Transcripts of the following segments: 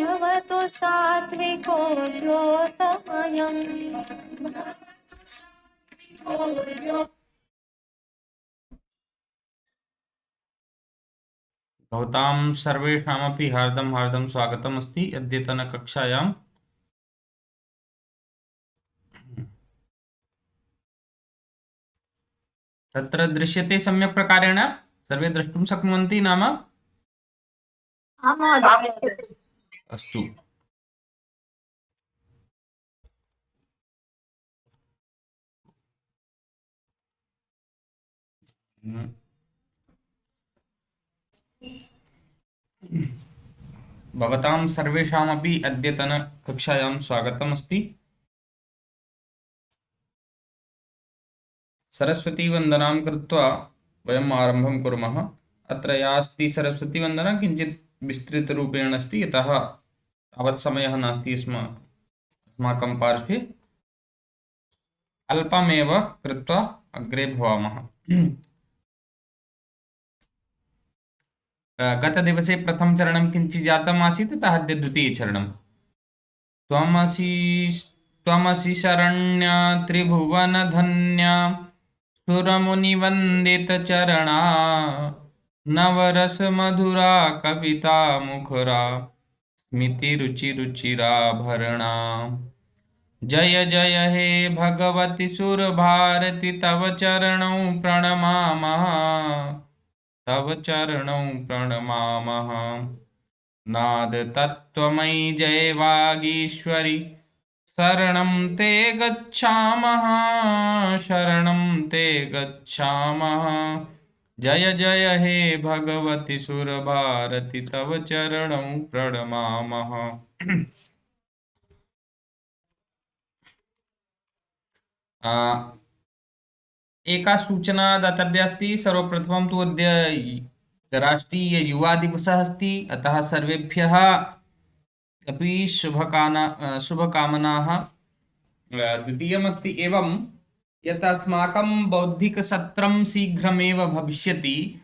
भवतो सात्विको द्योतमयम्। भवतां सर्वेषामपि हार्दं हार्दं स्वागतम् अस्ति अद्यतनकक्षायां। तत्र दृश्यते सम्यक् प्रकारेण सर्वे द्रष्टुं शक्नुवन्ति नाम? अस्तु। भवतां सर्वेषामपि अद्यतनकक्षायां स्वागतम् अस्ति। सरस्वतीवन्दनां कृत्वा वयम् आरम्भं कुर्मः। अत्र या अस्ति सरस्वतीवन्दना किञ्चित् विस्तृतरूपेण अस्ति, यतः तावत् समयः नास्ति अस्माकं पार्श्वे। अल्पमेव कृत्वा अग्रे भवामः। गतदिवसे प्रथमचरणं किञ्चित् जातम् आसीत्, अतः अद्य द्वितीयचरणं। त्वमसि शरण्या त्रिभुवनधन्या सुरमुनिवन्दितचरणा नवरसमधुरा कविता मुखरा स्मितिरुचिरुचिराभरणा। जय जय हे भगवति सुरभारति तव चरणौ प्रणमामः, तव चरणौ प्रणमामः। नाद तत्त्वमयि जय वागीश्वरि शरणं ते गच्छामः, शरणं ते गच्छामः। जय जय हे भगवति सुरभारति तव चरणौ प्रणमामः। एका सूचना दातव्या अस्ति। सर्वप्रथमं तु अद्य राष्ट्रीय युवा दिवसः अस्ति, अतः सर्वेभ्यः अपि शुभकामनाः। द्वितीयमस्ति एवं यत् अस्माकं बौद्धिकसत्रं शीघ्रमेव भविष्यति।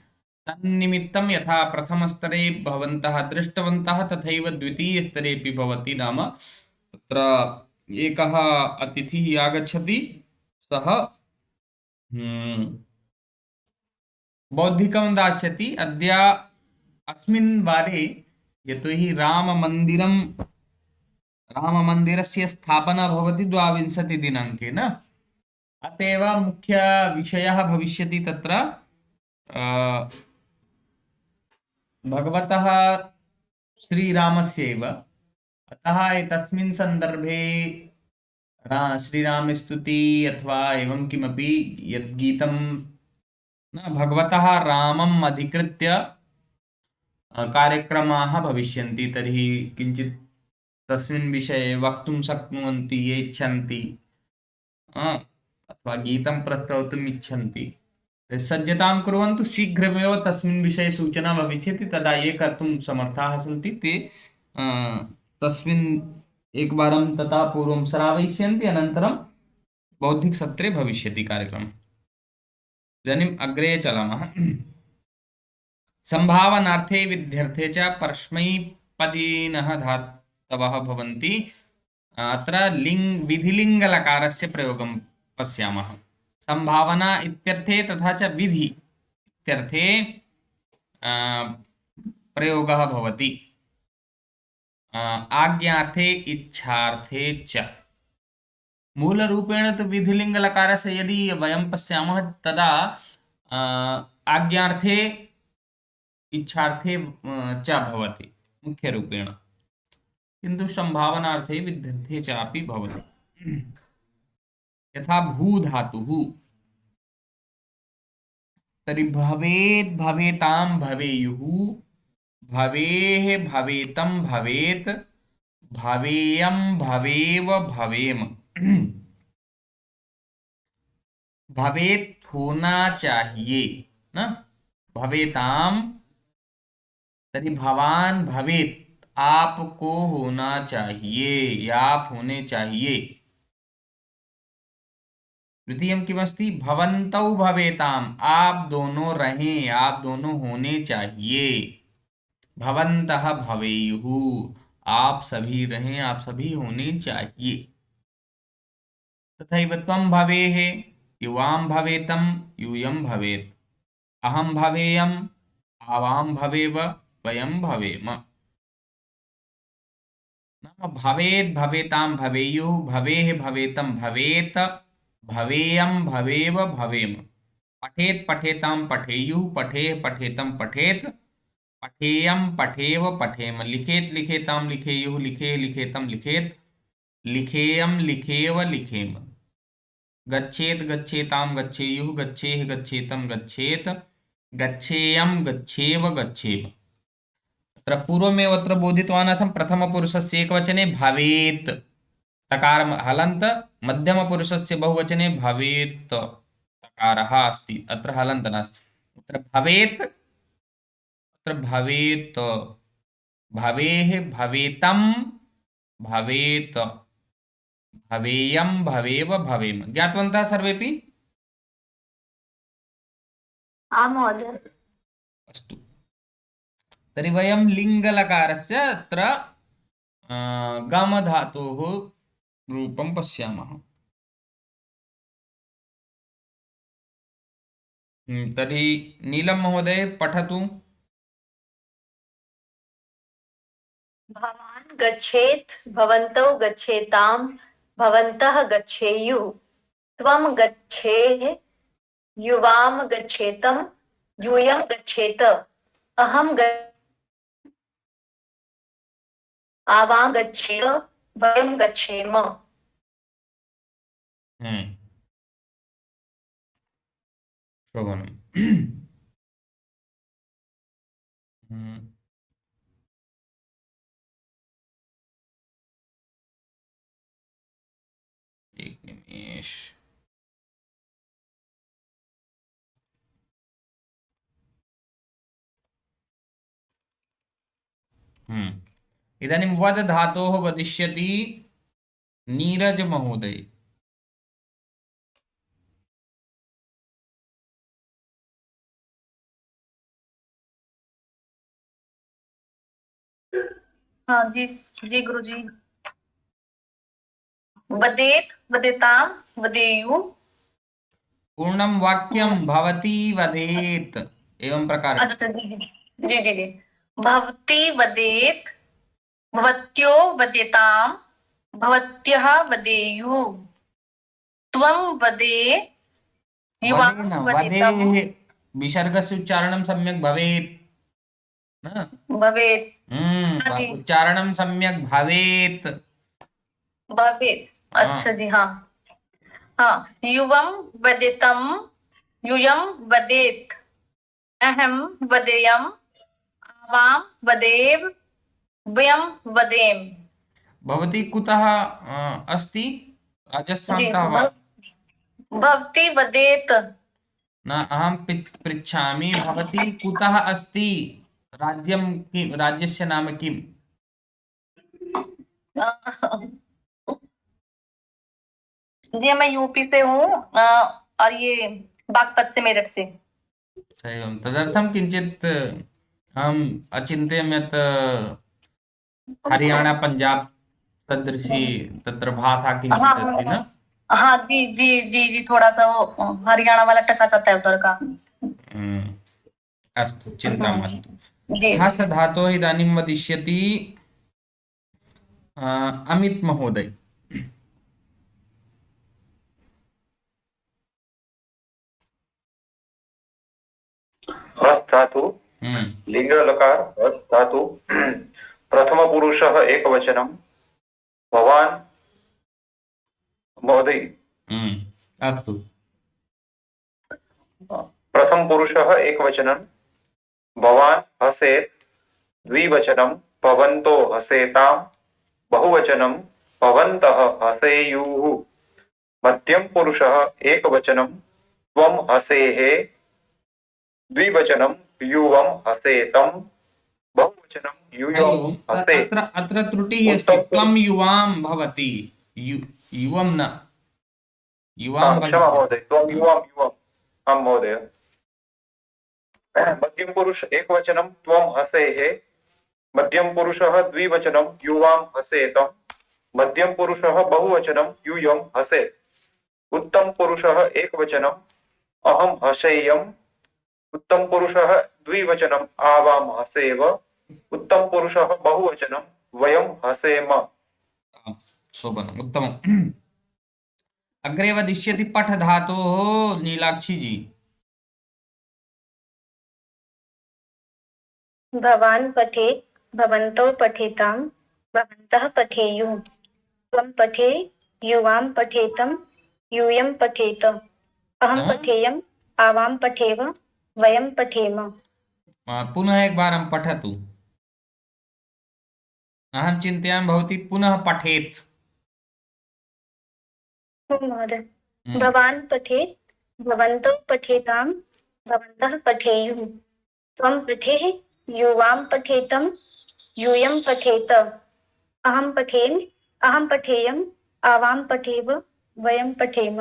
तन्निमित्तं यथा प्रथमस्तरे भवन्तः दृष्टवन्तः तथैव द्वितीयस्तरेपि भवति। नाम तत्र एकः अतिथिः आगच्छति, सः बौद्धिकं दास्यति। अद्य अस्मिन् वारे यतोहि राममन्दिरस्य स्थापना भवति 22 दिनाङ्के न, अत एव मुख्यविषयः भविष्यति तत्र भगवतः श्रीरामस्य एव। अतः तस्मिन् सन्दर्भे श्रीरामस्तुति अथवा एवं किमपि यद् गीतं न भगवतः रामम् अधिकृत्य कार्यक्रमाः भविष्यन्ति। तर्हि किञ्चित् तस्मिन् विषये वक्तुं शक्नुवन्ति ये इच्छन्ति, अथवा गीतं प्रस्तौतुम् इच्छन्ति, सज्जतां कुर्वन्तु। शीघ्रमेव तस्मिन् विषये सूचना भविष्यति, तदा ये कर्तुं समर्थाः सन्ति ते तस्मिन् एकवारं ततः पूर्वं श्रावयिष्यन्ति, अनन्तरं बौद्धिकसत्रे भविष्यति कार्यक्रमः। इदानीम् अग्रे चलामः। संभावनार्थे विध्यर्थे च परस्मैपदिनः धातवः भवन्ति। अत्र विधिलिङ्गलकारस्य प्रयोगं पश्यामः। संभावना इत्यर्थे तथा च विधि इत्यर्थे प्रयोगः भवति। आज्ञार्थे इच्छार्थे च। मूलरूपेण तु विधिलिङ्गलकारस्य यदि वयं पश्यामः तदा आज्ञार्थे इच्छार्थे च भवति मुख्यरूपेण, किन्तु संभावनार्थे विध्यर्थे चापि भवति। यथा भूधातुः, तर्हि भवेत् भवेतां भवेयुः, भवेः भवेतं भवेत्, भवेयं भवेव भवेम। भवेत् होना चाहिए न, भवेताम तर्हि भवान् भवेत् आपको होना चाहिए या आप होने चाहिए। द्वितीयं किमस्ति भवन्तौ भवेताम, आप दोनों रहें, आप दोनों होने चाहिए। भवन्तः भवेयुः, आप सभी रहें, आप सभी होने चाहिए। तथैव त्वं भवेः, युवां भवेतं, यूयं भवेत्, अहं भवेयम्, आवां भवेव, वयं भवेम। नाम भवेत् भवेतां भवेयुः, भवेः भवेतं भवेत्, भवेयं भवेव भवेम, पठेत् पठेतां पठेयुः, पठेः पठेतं पठेत्, पठेयं पठेव पठेम, लिखेत् लिखेतां लिखेयुः, लिखेः लिखेतं लिखेत्, लिखेयं लिखेव लिखेम, गच्छेत् गच्छेतां गच्छेयुः, गच्छेः गच्छेतं गच्छेत्, गच्छेयं गच्छेव गच्छेम। तत्र पूर्वमेव अत्र बोधितवान् आसं प्रथमपुरुषस्य एकवचने भवेत्, तकार हलन्त, मध्यमपुरुषस्य बहुवचने भवेत् तकारः अस्ति, अत्र हलन्त नास्ति। अत्र भवेत्, अत्र भवेत्, भवेः भवेतं भवेत्, भवेयं भवेव भवेम। ज्ञातवन्तः सर्वेपि? आम् महोदय। अस्तु, तर्हि वयं लिङ्गलकारस्य अत्र गमधातोः रूपं पश्यामः। तर्हि नीलं महोदय पठतु। भवान् गच्छेत्, भवन्तौ गच्छेतां, भवन्तः गच्छेयुः, त्वं गच्छेः, युवां गच्छेतं, यूयं गच्छेत, अहं आवां गच्छेत, वयं गच्छेम। शोभनम्। एक निमेष। इदानीं वद धातोः वदिष्यति नीरज महोदय। हाँ जी, जी गुरुजी। वदेत, वदेतां, वदेयुः। पूर्णं वाक्यं भवती वदेत्, एवं प्रकार। अच्छा जी जी जी। भवती वदेत, भवत्यो वदेतां, भवत्यः वदेयुः, त्वं वदे, युवां वदे न, वदेतं। वदेः विसर्गस्य उच्चारणं सम्यक् भवेत् न? भवेत्। हाँ जी, उच्चारणं सम्यक् भवेत्। भवेत्। अच्छा जी, हाँ हाँ। युवं वदेतं, यूयं वदेत्, अहं वदेयम्, आवां वदेव, वयं वदेम। भवती कुतः अस्ति? राजस्थानतः वा? भवती वदेत। न, अहं पृच्छामि भवती कुतः अस्ति? राज्यं किं? राज्यस्य नाम किम्? जी मैं यूपी से हूँ, और ये बागपत से, मेरठ से। एवं, तदर्थं किञ्चित् अहम् अचिन्तयं यत् हरियाणा पञ्जाब सदृशी तत्र भाषा किञ्चित् अस्ति न? हाँ जी जी जी जी, थोड़ा सा वो हरियाणा वाला टच आ जाता है उधर का। अस्तु, चिन्ता मास्तु। जी। हस धातोः इदानीं वदिष्यति अमित महोदय। हस् धातु लिंग लकार हस् धातु प्रथम पुरुषः एकवचनं भवान् महोदय। अस्तु, प्रथम पुरुषः एकवचनं भवान् हसेत्, द्विवचनं भवन्तो हसेतां, बहुवचनं भवन्तः हसेयुः, मध्यम पुरुषः एकवचनं त्वं हसेः, द्विवचनं युवं हसेतं, बहुवचनं वचनं हरि यूयं ओम् हसेत् अत्र अत्र त्रुटिः अस्ति त्वं युवां भवति युवं न युवां क्षमा भवति महोदय, त्वं युवम् आं महोदय। मध्यम पुरुष एकवचनं त्वं हसेः, मध्यम पुरुषः द्विवचनं युवां हसेत, मध्यम पुरुषः बहुवचनं यूयं हसेत्, उत्तम पुरुषः एकवचनं अहं हसेयम्, उत्तम पुरुषः द्विवचनं आवां हसेव, उत्तम पुरुषः बहुवचनं वयं हसेम। आम्, शोभनम् उत्तमम् अग्रे वदिष्यति पठ धातोः नीलाक्षी जी भवान् पठेत्, भवन्तौ पठेतां, भवन्तः पठेयुः, त्वं पठे, युवां पठेतं, यूयं पठेत, अहं हाँ? पठेयम्, आवां पठेव, वयं पठेम। पुनः एकवारं पठतु अहं चिन्तयामि भवती पुनः पठेत् महोदय। हम्म, भवान् पठेत्, भवन्तौ पठेतां, भवन्तः पठेयुः, त्वं पठेः, युवां पठेतं, यूयं पठेत, अहं पठेम्, अहं पठेयम्, आवां पठेव, वयं पठेम।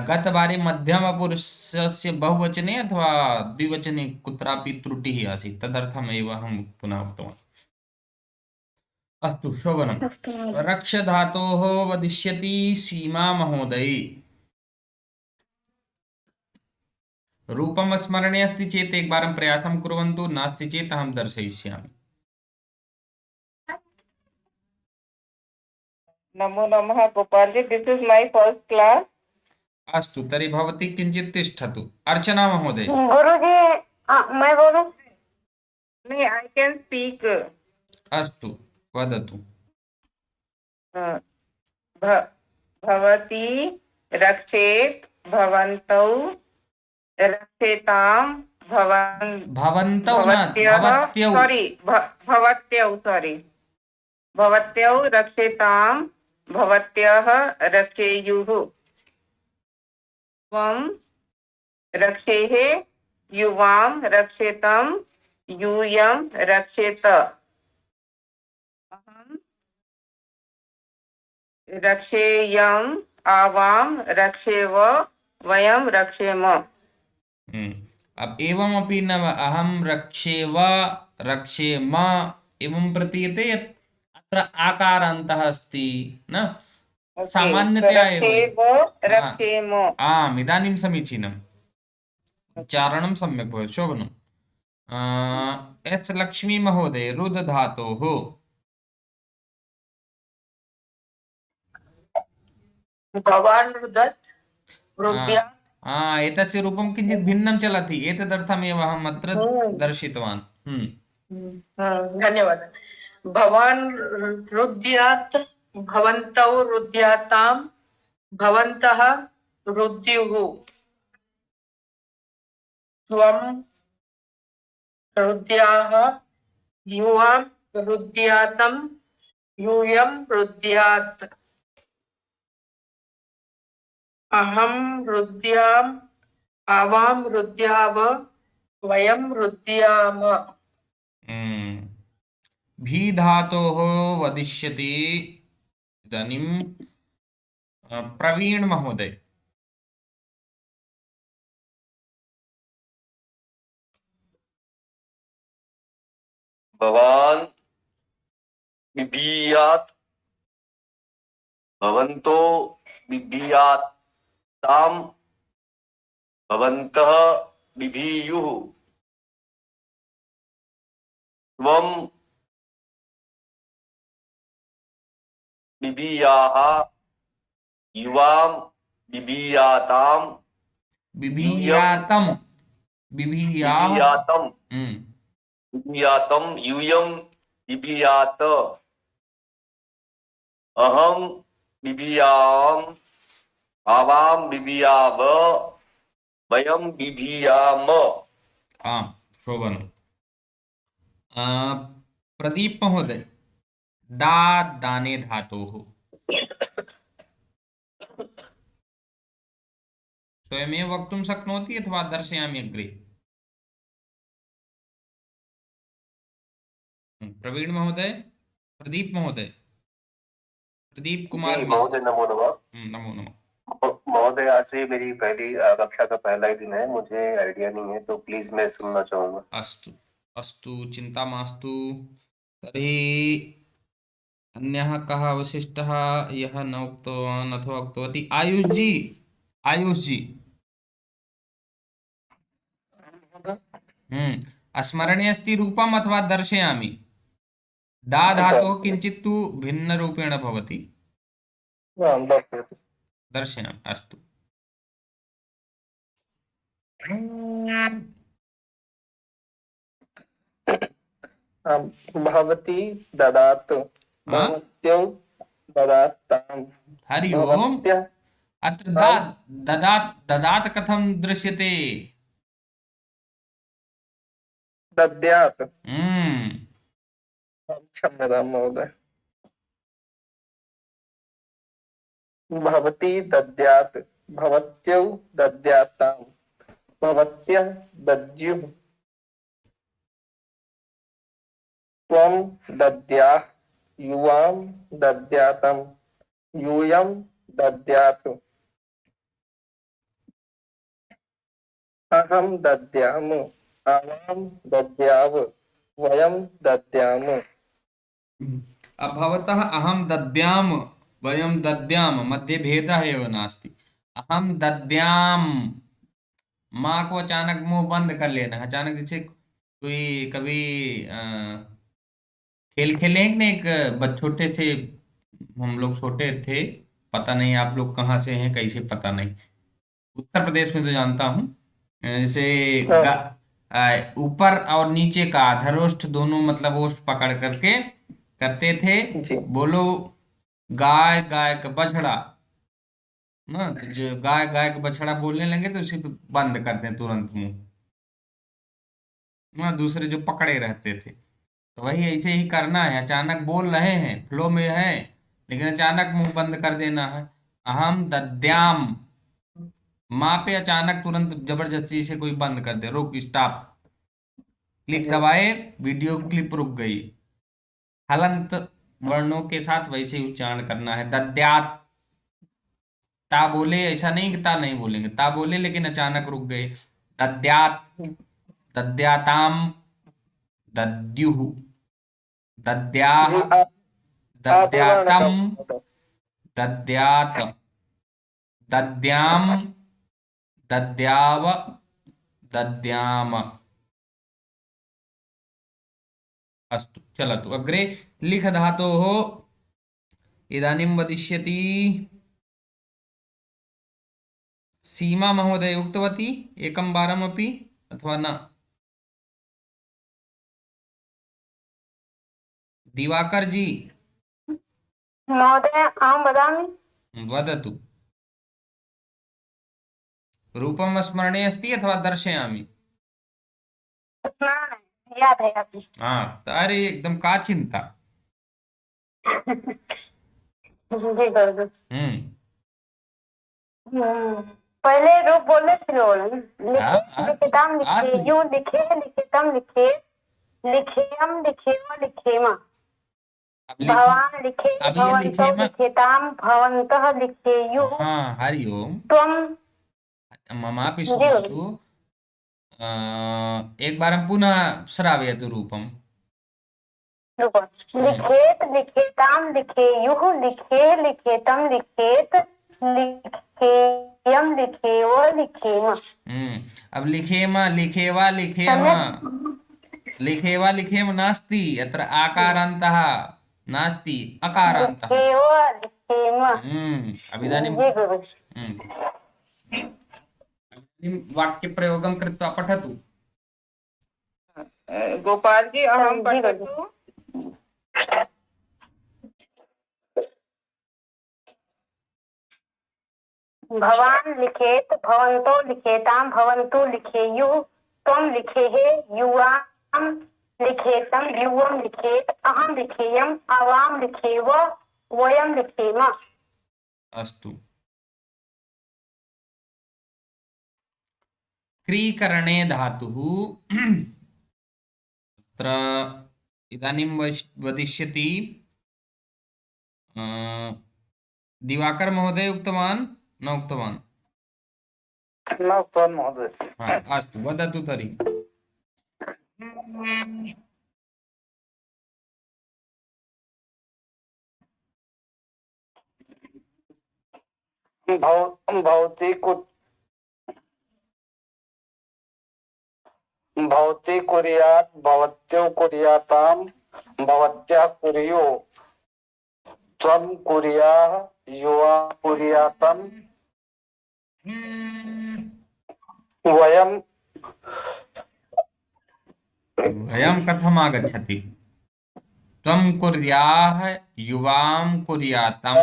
गतवारे मध्यमपुरुषस्य बहुवचने अथवा द्विवचने कुत्रापि त्रुटिः आसीत् तदर्थमेव अहं पुनः उक्तवान् अस्तु शोभनं अस्तु महोदय। रक्ष धातोः वदिष्यति सीमा महोदयी रूपं स्मरणे अस्ति चेत् एकवारं प्रयासं कुर्वन्तु नास्ति चेत् अहं दर्शयिष्यामि नमो नमः Gopal ji, this is my first class. अस्तु तर्हि भवती किञ्चित् तिष्ठतु अर्चना महोदय गुरुजी, मैं बोलूं? नहीं, आई कैन स्पीक। अस्तु वदतु भवती रक्षेत, भवन्तौ रक्षेतां, भवन्तौ न भवत्यः, भवत्यौ सॉरी, भवत्यौ रक्षेतां, भवत्यः रक्षेयुः, त्वं रक्षेः, युवां रक्षेतं, यूयं रक्षेत, अहं रक्षेयम्, आवां रक्षेव, वयं रक्षेम। अब एवमपि न अहं रक्षेव रक्षेम एवं प्रतीयते यत् अत्र आकारान्तः अस्ति न सामान्यतया एव रक्षेव, रक्षेम। आम् इदानीं समीचीनम् उच्चारणं सम्यक् भवति शोभनम् एस् लक्ष्मी महोदय रुद् धातोः भवान् रुदत्, रुद्यात्। एतस्य रूपं किञ्चित् भिन्नं चलति एतदर्थमेव अहम् अत्र दर्शितवान् धन्यवादः। भवान् रुद्यात्, भवन्तौ रुद्यातां, भवन्तः रुद्युः, त्वं रुद्याः, युवां रुद्यातं, यूयं रुद्यात्, अहं रुद्याम्, आवां रुद्याव, वयं रुद्याम। भी धातोः वदिष्यति इदानीं प्रवीण महोदय भवान् बिभीयात्, भवन्तो बिभीयातां, भवन्तः बिभीयुः, त्वं बिभीयाः, युवां बिभीयातां, बिभीयातं बिभीयाः बिभीयातं, बिभीयातं, यूयं बिभीयात, अहं बिभीयाम्, आवां बिभीयाव, वयं बिभीयाम। आम् शोभनम् प्रदीप महोदय दा दाने धातोः स्वयमेव वक्तुं शक्नोति अथवा दर्शयामि अग्रे प्रवीण महोदय, प्रदीप महोदय, प्रदीप कुमार जी मिश्र। महोदय, नमो नमः। नमो नमः। महोदय, आज से मेरी पहली कक्षा का पहला ही दिन है, मुझे आइडिया नहीं है, तो प्लीज मैं सुनना चाहूंगा। अस्तु अस्तु, चिंता मास्तु। तर्हि अन्यः कः अवशिष्टः यः न उक्तवान् अथवा उक्तवती? आयुष जी, आयुष जी। स्मरणे अस्ति रूपम् अथवा दर्शयामि? दा धातुः किञ्चित् तु भिन्नरूपेण भवति। दर्शयामि, अस्तु। भवती ददातु, हाँ? भवत्यौ ददाताम्, हरि ओम। भवत्यः अत्र ददात् ददात् कथं दृश्यते? दद्यात्। हम्म क्षम्यतां महोदय। भवती दद्यात्, भवत्यौ दद्याताम्, भवत्यः दद्युः, त्वं दद्याः, युवां दद्यातम्, यूयं दद्यातु, अहं दद्याम, आवां दद्याव, वयं दद्याम। अब भवतः अहं दद्याम वयं दद्याम मध्ये भेदः एव नास्ति। अहं दद्याम, माँ को अचानक मुंह बंद कर लेना, अचानक जैसे कोई कभी खेल खेले हैं कि नहीं, एक छोटे से, हम लोग छोटे थे, पता नहीं आप लोग कहाँ से हैं कैसे, पता नहीं, उत्तर प्रदेश में तो जानता हूँ। जैसे ऊपर और नीचे का धरोष्ठ दोनों, मतलब ओष्ठ पकड़ करके करते थे। जी। बोलो गाय गाय का बछड़ा ना, तो जो गाय गाय का बछड़ा बोलने लगे तो उसे बंद कर दें तुरंत मुंह ना, दूसरे जो पकड़े रहते थे। तो वही ऐसे ही करना है, अचानक बोल रहे हैं, फ्लो में है, लेकिन अचानक मुंह बंद कर देना है। अहम दद्याम, माँ पे अचानक तुरंत जबरदस्ती से कोई बंद कर दे, रुक, स्टॉप, क्लिक दबाए, वीडियो क्लिप रुक गई। हलंत वर्णों के साथ वैसे ही उच्चारण करना है। दद्यात, ता बोले, ऐसा नहीं कि ता नहीं बोलेंगे, ता बोले लेकिन अचानक रुक गए। दद्यात, दद्याताम, दद्युः, दद्याः, जी, आत्मवर्ण का दद्यातम, महोदय। दद्यात, दद्याम, दद्याव, दद्याम। अस्तु, चलतु अग्रे। लिख धातोः इदानीं वदिष्यति सीमा महोदय, उक्तवती एकं वारमपि अथवा न? दिवाकर जी महोदय अहं वदामि। वदतु। रूपं स्मरणे अस्ति अथवा दर्शयामि? स्मरण है, याद है अभी। हाँ, अरे एकदम का चिंता। जी कर दो। पहले रूप बोलने शुरू हो रहे हाँ, लिखिताम आज लिखे, तो- यू लिखे, लिखितम लिखे, लिखेयम लिखेव लिखेमा, अब लिखी, भवान लिखे, अब ये भवन्तौ लिखेमा, लिखिताम, भवन्तः लिखेयुः, हाँ, हरि ओम। त्वं। ममापि जी। शृणोतु, एकवारं पुनः श्रावयतु रूपम्। रुको। लिखेत लिखेताम, लिखेयुः, लिखे लिखेतम, लिखेत, लिखेयम लिखेव लिखेमा। अब लिखेमा, लिखेवा, लिखेमा, लिखेवा लिखेम नास्ति, अत्र आकारान्तः नास्ति, अकारान्तः। लिखेव लिखेमा। अब इदानीं जी गुरु। वाक्यप्रयोगं कृत्वा पठतु। गोपाल जी अहं पठतु। भवान लिखेत, भवन्तो लिखेताम, भवन्तु लिखेयुः, त्वं लिखेः, युवां लिखेतम, युवं लिखेत, अहं लिखेयम, आवां लिखेव, वयं लिखेम। अस्तु। क्रीकरणे धातुः, अत्र इदानीं वदिष्यति दिवाकर महोदय उक्तवान् न उक्तवान्? न उक्तवान् महोदय। हा, अस्तु वदतु तर्हि। भवती कुर्यात् भवत्यौ कुर्याताम् भवत्यः कुर्युः त्वं कुर्याः युवा कुर्यातम् वयं वयं कथम् आगच्छति? त्वं कुर्याः युवां कुर्यातं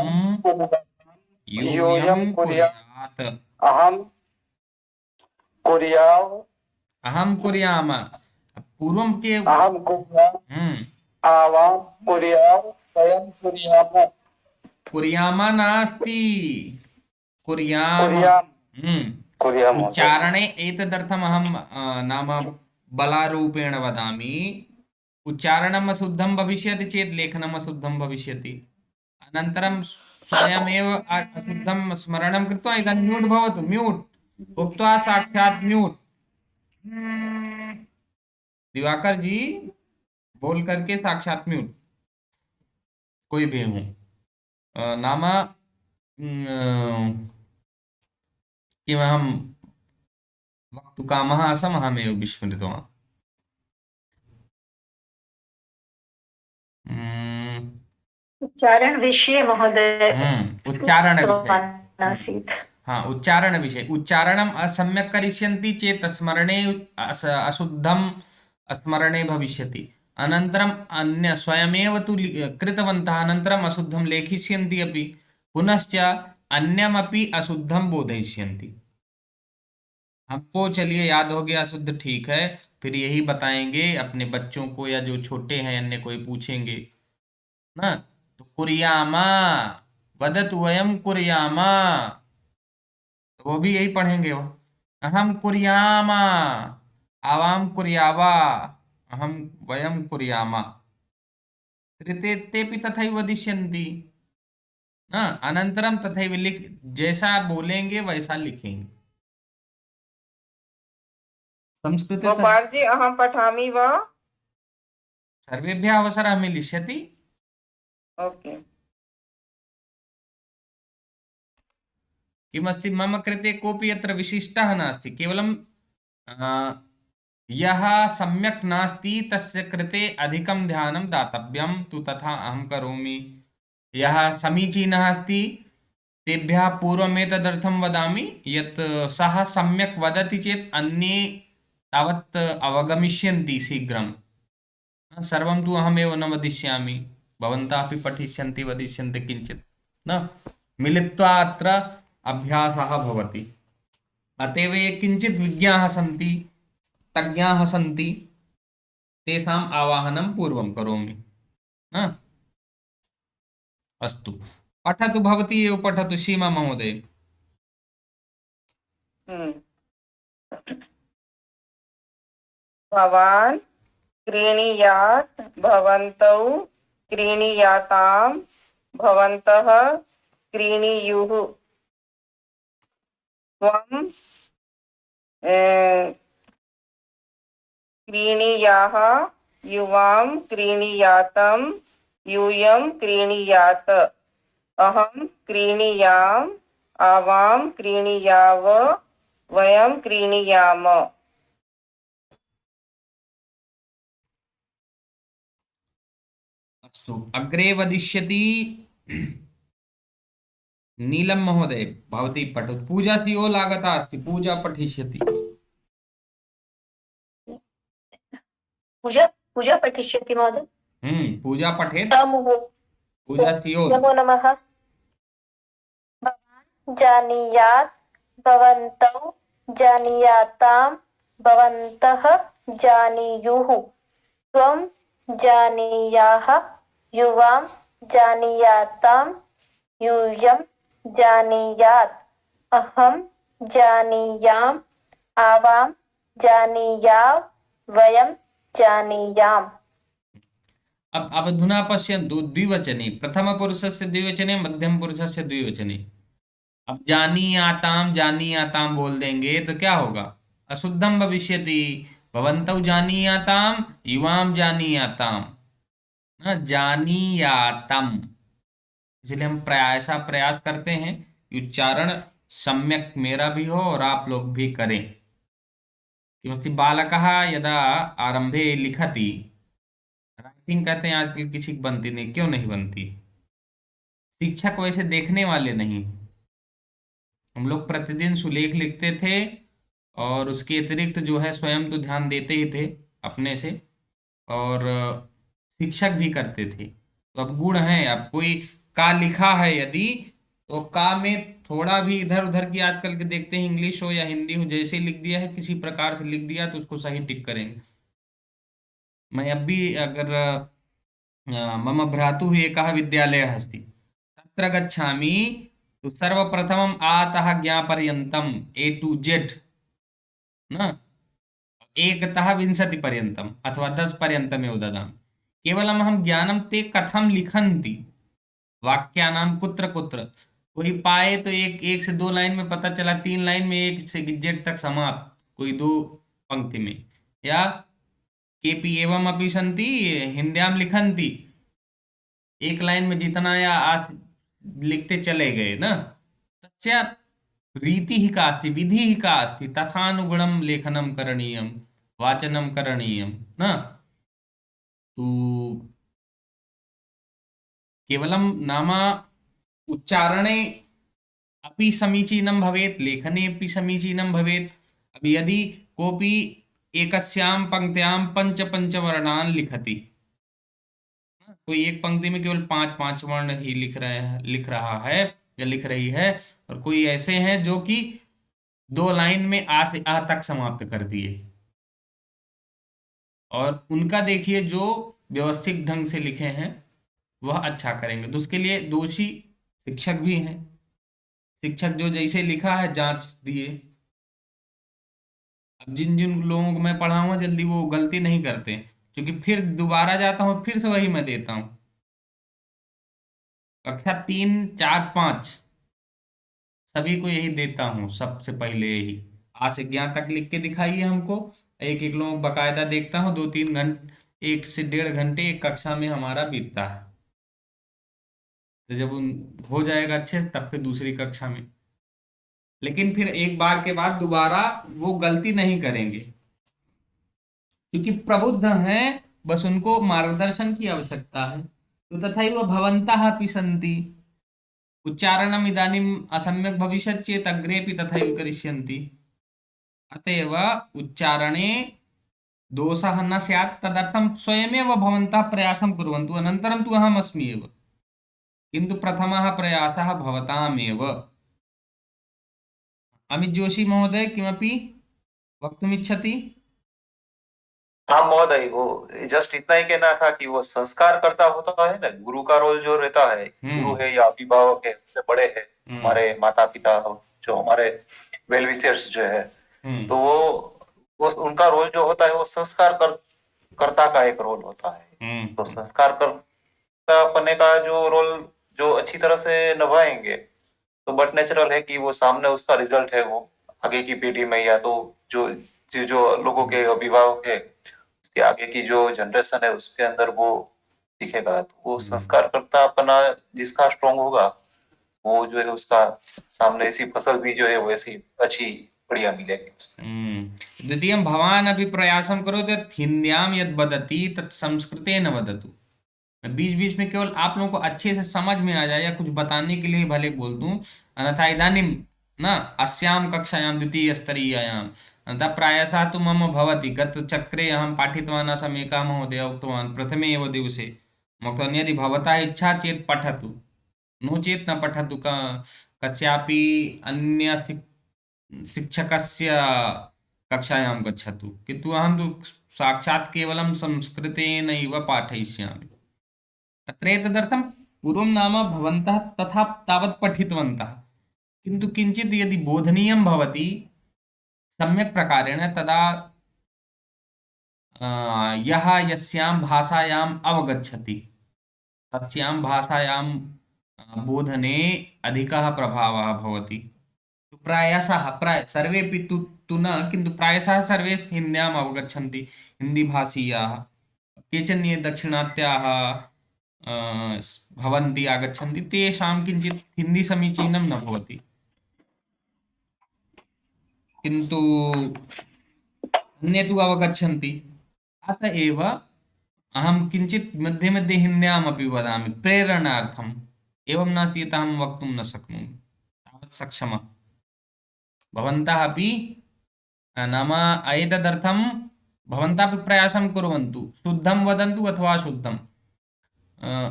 यूयं कुर्यात्। अहं कुर्याव अहं कुर्याम पूर्वं के अहं कुर्याम् आवां कुर्याव वयं कुर्याम कुर्यामा नास्ति, कुर्याम। कुर्याम उच्चारणे एतदर्थम् अहं नाम बलारूपेण वदामि। उच्चारणम् अशुद्धं भविष्यति चेत् लेखनम् अशुद्धं भविष्यति। अनन्तरं स्वयमेव अशुद्धं स्मरणं कृत्वा इदानीं म्यूट् भवतु, म्यूट् उक्त्वा साक्षात् म्यूट्। दिवाकर जी बोल करके साक्षात म्यूट, कोई भी हूँ नाम किमहं वक्तुकामः आसम्, अहमेव विस्मृतवान्। उच्चारण विषये महोदय उच्चारण विषये आसीत्। हाँ, उच्चारण विषये। उच्चारणम् असम्यक् करिष्यन्ति चेत् स्मरणे अशुद्धं स्मरणे भविष्यति। अनन्तरम् अन्य स्वयमेव तु कृतवन्तः, अनन्तरम् अशुद्धं लेखिष्यन्ति अपि, पुनश्च अन्यमपि अशुद्धं बोधयिष्यन्ति। हमको चलिए याद हो गया शुद्ध, ठीक है, फिर यही बताएंगे अपने बच्चों को, या जो छोटे हैं अन्य कोई पूछेंगे ना, तो कुर्यामा वदतु वयम कुर्यामा, तो वो भी यही पढ़ेंगे। वो अहम कुर्यामा आवाम कुर्यावा अहम वयम कुर्यामा, तेपि तथैव वदिष्यन्ति ना। अनन्तरं तथैव जैसा बोलेंगे वैसा लिखेंगे। संस्कृते गोपाल जी अहं पठामि वा? सर्वेभ्यः अवसरः मिलिष्यति। ओके। किमस्ति, मम कृते कोऽपि अत्र विशिष्टः नास्ति, केवलं यः सम्यक् नास्ति तस्य कृते अधिकं ध्यानं दातव्यं, तु तथा अहं करोमि। यः समीचीनः अस्ति तेभ्यः पूर्वमेतदर्थं वदामि यत् सः सम्यक् वदति चेत् अन्ये तावत् अवगमिष्यन्ति शीघ्रं। सर्वं तु अहमेव न वदिष्यामि, भवन्तः अपि पठिष्यन्ति वदिष्यन्ति, किञ्चित् न मिलित्वा अत्र अभ्यासः भवति। अत एव ये किञ्चित् विज्ञाः सन्ति, तज्ञाः सन्ति, तेषाम् आवाहनं पूर्वं करोमि न। अस्तु, पठतु, भवती एव पठतु सीमा महोदय। भवान् क्रीणीयात् भवन्तौ क्रीणीयाताम् भवन्तः क्रीणीयुः त्वं क्रीणीयाः युवां क्रीणीयातं यूयं क्रीणीयात् अहं क्रीणीयाम् आवां क्रीणीयाव वयं क्रीणीयाम। अस्तु, अग्रे वदिष्यति नीलम महोदय, भवती पठतु। पूजा सीओ लागता अस्ति, पूजा पठिष्यति। पूजा पठिष्यति महोदय। पूजा पठेत्। पूजा सीओ। नमो नमः। भवान् जानीयात् भवन्तौ जानीयाताम् भवन्तः जानीयुः त्वं जानीयाः युवां जानीयाताम् यूयं जानीयात् अहं जानीयाम् आवां जानीयाव वयं जानीयाम। अब अधुना पश्यन्तु द्विवचने, प्रथमपुरुषस्य द्विवचने, मध्यमपुरुषस्य द्विवचने। अब जानीयाताम बोल देंगे तो क्या होगा? अशुद्धम भविष्यति। भवन्तौ जानीयाताम, युवाम जानीयाताम, जानीयातम। इसलिए हम प्रयास करते हैं कि उच्चारण सम्यक मेरा भी हो और आप लोग भी करें। किमस्ति बालकः यदा आरंभे लिखति, राइटिंग कहते हैं आजकल किसी की बनती नहीं। क्यों नहीं बनती? शिक्षक वैसे देखने वाले नहीं। हम लोग प्रतिदिन सुलेख लिखते थे और उसके अतिरिक्त जो है स्वयं तो ध्यान देते ही थे अपने से, और शिक्षक भी करते थे। तो अब गुण है, अब कोई का लिखा है यदि, तो का में थोड़ा भी इधर उधर की, आजकल के देखते हैं इंग्लिश हो या हिंदी हो, जैसे लिख दिया है किसी प्रकार से लिख दिया तो उसको सही टिक करेंगे। मैं अब भी अगर मम भ्रातुः एकः विद्यालयः अस्ति, तत्र गच्छामि तो सर्वप्रथमम् आतः ज्ञापर्यन्तम् A to Z न, एकतः 20 पर्यन्तम् अथवा 10 पर्यन्तमेव ददामि। केवलम् अहं ज्ञानं ते कथं लिखन्ति, वाक्यानां कुत्र कुत्र। कोई पाए तो एक से 2 लाइन में पता चला, 3 लाइन में एक से जेड तक समाप्त, कोई 2 पंक्ति में। या केपि एवं अपि सन्ति हिंद्यां लिखन्ति, एक लाइन में जितना या आज लिखते चले गए न। तस्य रीतिः का अस्ति, विधिः का अस्ति, तथानुगुणं लेखनं करणीयं, वाचनं करणीयं न। तो केवलं नाम उच्चारणे अपि समीचीनं भवेत्, लेखने अपि समीचीनं भवेत्। अब यदि कोऽपि एकस्यां पंक्त्यां पंच वर्णान् लिखति, कोई एक पंक्ति में केवल 5 वर्ण ही लिख रहा है या लिख रही है, और कोई ऐसे हैं जो कि 2 लाइन में आ से आ तक समाप्त कर दिए, और उनका देखिए जो व्यवस्थित ढंग से लिखे हैं वह अच्छा करेंगे। तो उसके लिए दोषी शिक्षक भी हैं। शिक्षक जो जैसे लिखा है जांच दिए। अब जिन जिन लोगों को मैं पढ़ाऊंगा जल्दी वो गलती नहीं करते, क्योंकि फिर दोबारा जाता हूँ, फिर से वही मैं देता हूँ। कक्षा 3, 4, 5 सभी को यही देता हूँ, सबसे पहले यही आ से ज्ञान तक लिख के दिखाइए हमको। एक एक लोग बकायदा देखता हूँ, 2-3 घंटे, 1 से 1.5 घंटे एक कक्षा में हमारा बीतता है। तो जब हो जाएगा अच्छे से तब फिर दूसरी कक्षा में, लेकिन फिर एक बार के बाद दोबारा वो गलती नहीं करेंगे, क्योंकि प्रबुद्ध हैं, बस उनको मार्गदर्शन की आवश्यकता है। तो तथैव भवन्तः अपि सन्ति, उच्चारणम् इदानीम् असम्यक् भविष्यति चेत् अग्रेपि तथैव करिष्यन्ति। अतएव उच्चारणे दोषः न स्यात्, तदर्थं स्वयमेव भवन्तः प्रयासं कुर्वन्तु। अनन्तरं तु अहम् अस्मि एव, किन्तु प्रथमः प्रयासः भवतामेव। अमित जोशी महोदय किमपि वक्तुमिच्छति? हाँ महोदय, वो जस्ट इतना ही कहना था कि वो संस्कार करता होता है ना, गुरु का रोल जो रहता है, गुरु है या अभिभावक है, उससे बड़े हैं हमारे माता पिता, जो हमारे वेल विशर्स जो है, तो वो उनका रोल जो होता है वो संस्कार कर्ता का एक रोल होता है। तो संस्कार कर्ता बनने का जो रोल जो अच्छी तरह से निभाएंगे तो बट नेचुरल है कि वो सामने उसका रिजल्ट है वो आगे की पीढ़ी में, या तो जो लोगों के अभिभावक है उसके आगे की जो जनरेशन है उसके अंदर वो दिखेगा। तो वो संस्कार करता अपना जिसका स्ट्रॉन्ग होगा वो जो है उसका सामने ऐसी फसल भी जो है वैसी अच्छी बढ़िया मिलेगी। द्वितीयं भवान् अपि प्रयासं करोतु यत् हिन्द्यां यद् वदति तत् संस्कृतेन वदतु। मैं बीच बीच में केवल आप लोगों को अच्छे से समझ में आ जाए या कुछ बताने के लिए भले बोल दूं, अन्यथा इदानीं न अस्यां कक्षायां द्वितीयस्तरीयायां अतः प्रायशः तु मम भवति। गतचक्रे अहं पाठितवान् आसम्, एकः महोदयः उक्तवान् प्रथमे एव दिवसे, उक्तवान् यदि भवतः इच्छा चेत् पठतु, नो चेत् न पठतु, कस्यापि अन्य शिक्षकस्य कक्षायां गच्छतु, किन्तु अहं तु साक्षात् केवलं संस्कृतेनैव पाठयिष्यामि। अत्र एतदर्थं पूर्वं नाम भवन्तः तथा तावत् पठितवन्तः, किन्तु किञ्चित् यदि बोधनीयं भवति सम्यक् प्रकारेण तदा यः यस्यां भाषायाम् अवगच्छति तस्यां भाषायां बोधने अधिकः प्रभावः भवति। तो प्रायशः सर्वेपि तु न, किन्तु प्रायशः सर्वे हिन्द्याम् अवगच्छन्ति, हिन्दीभाषीयाः। केचन ये दक्षिणात्याः भवन्ति, आगच्छन्ति, तेषां किञ्चित् हिन्दी समीचीनं न भवति, किन्तु अन्ये तु अवगच्छन्ति। अत एव अहं किञ्चित् मध्ये मध्ये हिन्द्यामपि वदामि प्रेरणार्थम्। एवं नास्ति यत् अहं वक्तुं न शक्नोमि, तावत् सक्षमः। भवन्तः अपि नाम एतदर्थं भवन्तः अपि प्रयासं कुर्वन्तु, शुद्धं वदन्तु अथवा अशुद्धम्।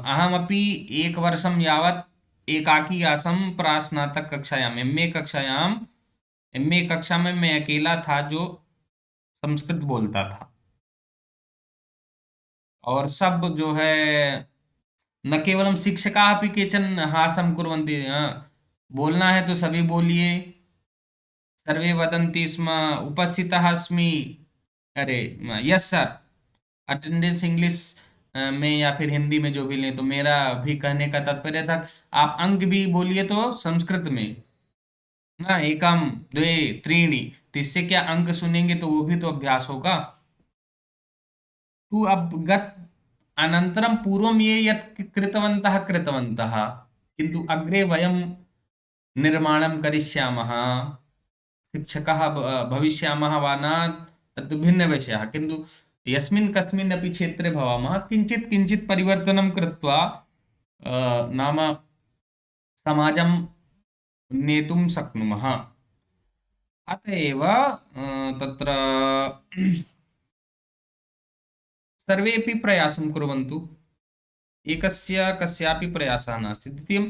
अहमपि एकवर्षं यावत् एकाकी आसम प्रास्नातक कक्षायां, एमए कक्षा में मैं अकेला था जो संस्कृत बोलता था, और सब जो है न केवलं शिक्षकाः अपि केचन हासं कुर्वन्ति, बोलना है तो सभी बोलिए, सर्वे वदन्ति स्म, उपस्थितः अस्मि, अरे यस सर, अटेंडेंस इंग्लिश में या फिर हिंदी में जो भी लें। तो मेरा भी कहने का तात्पर्य था आप अंक भी बोलिए तो संस्कृत में ना, एकम द्वे त्रीणि, तो इससे क्या अंक सुनेंगे तो वो भी तो अभ्यास होगा। तु अब गत अनन्तरं पूर्वं ये यत् कृतवन्तः किन्तु अग्रे वयं निर्माणं करिष्यामः, शिक्षकः भविष्यामः वा न तत् भिन्नविषयः, किन्तु यस्मिन् कस्मिन् अपि क्षेत्रे भवामः किञ्चित् किञ्चित् परिवर्तनं कृत्वा नाम समाजं नेतुं शक्नुमः। अत एव तत्र सर्वेपि प्रयासं कुर्वन्तु, एकस्य कस्यापि प्रयासः नास्ति। द्वितीयं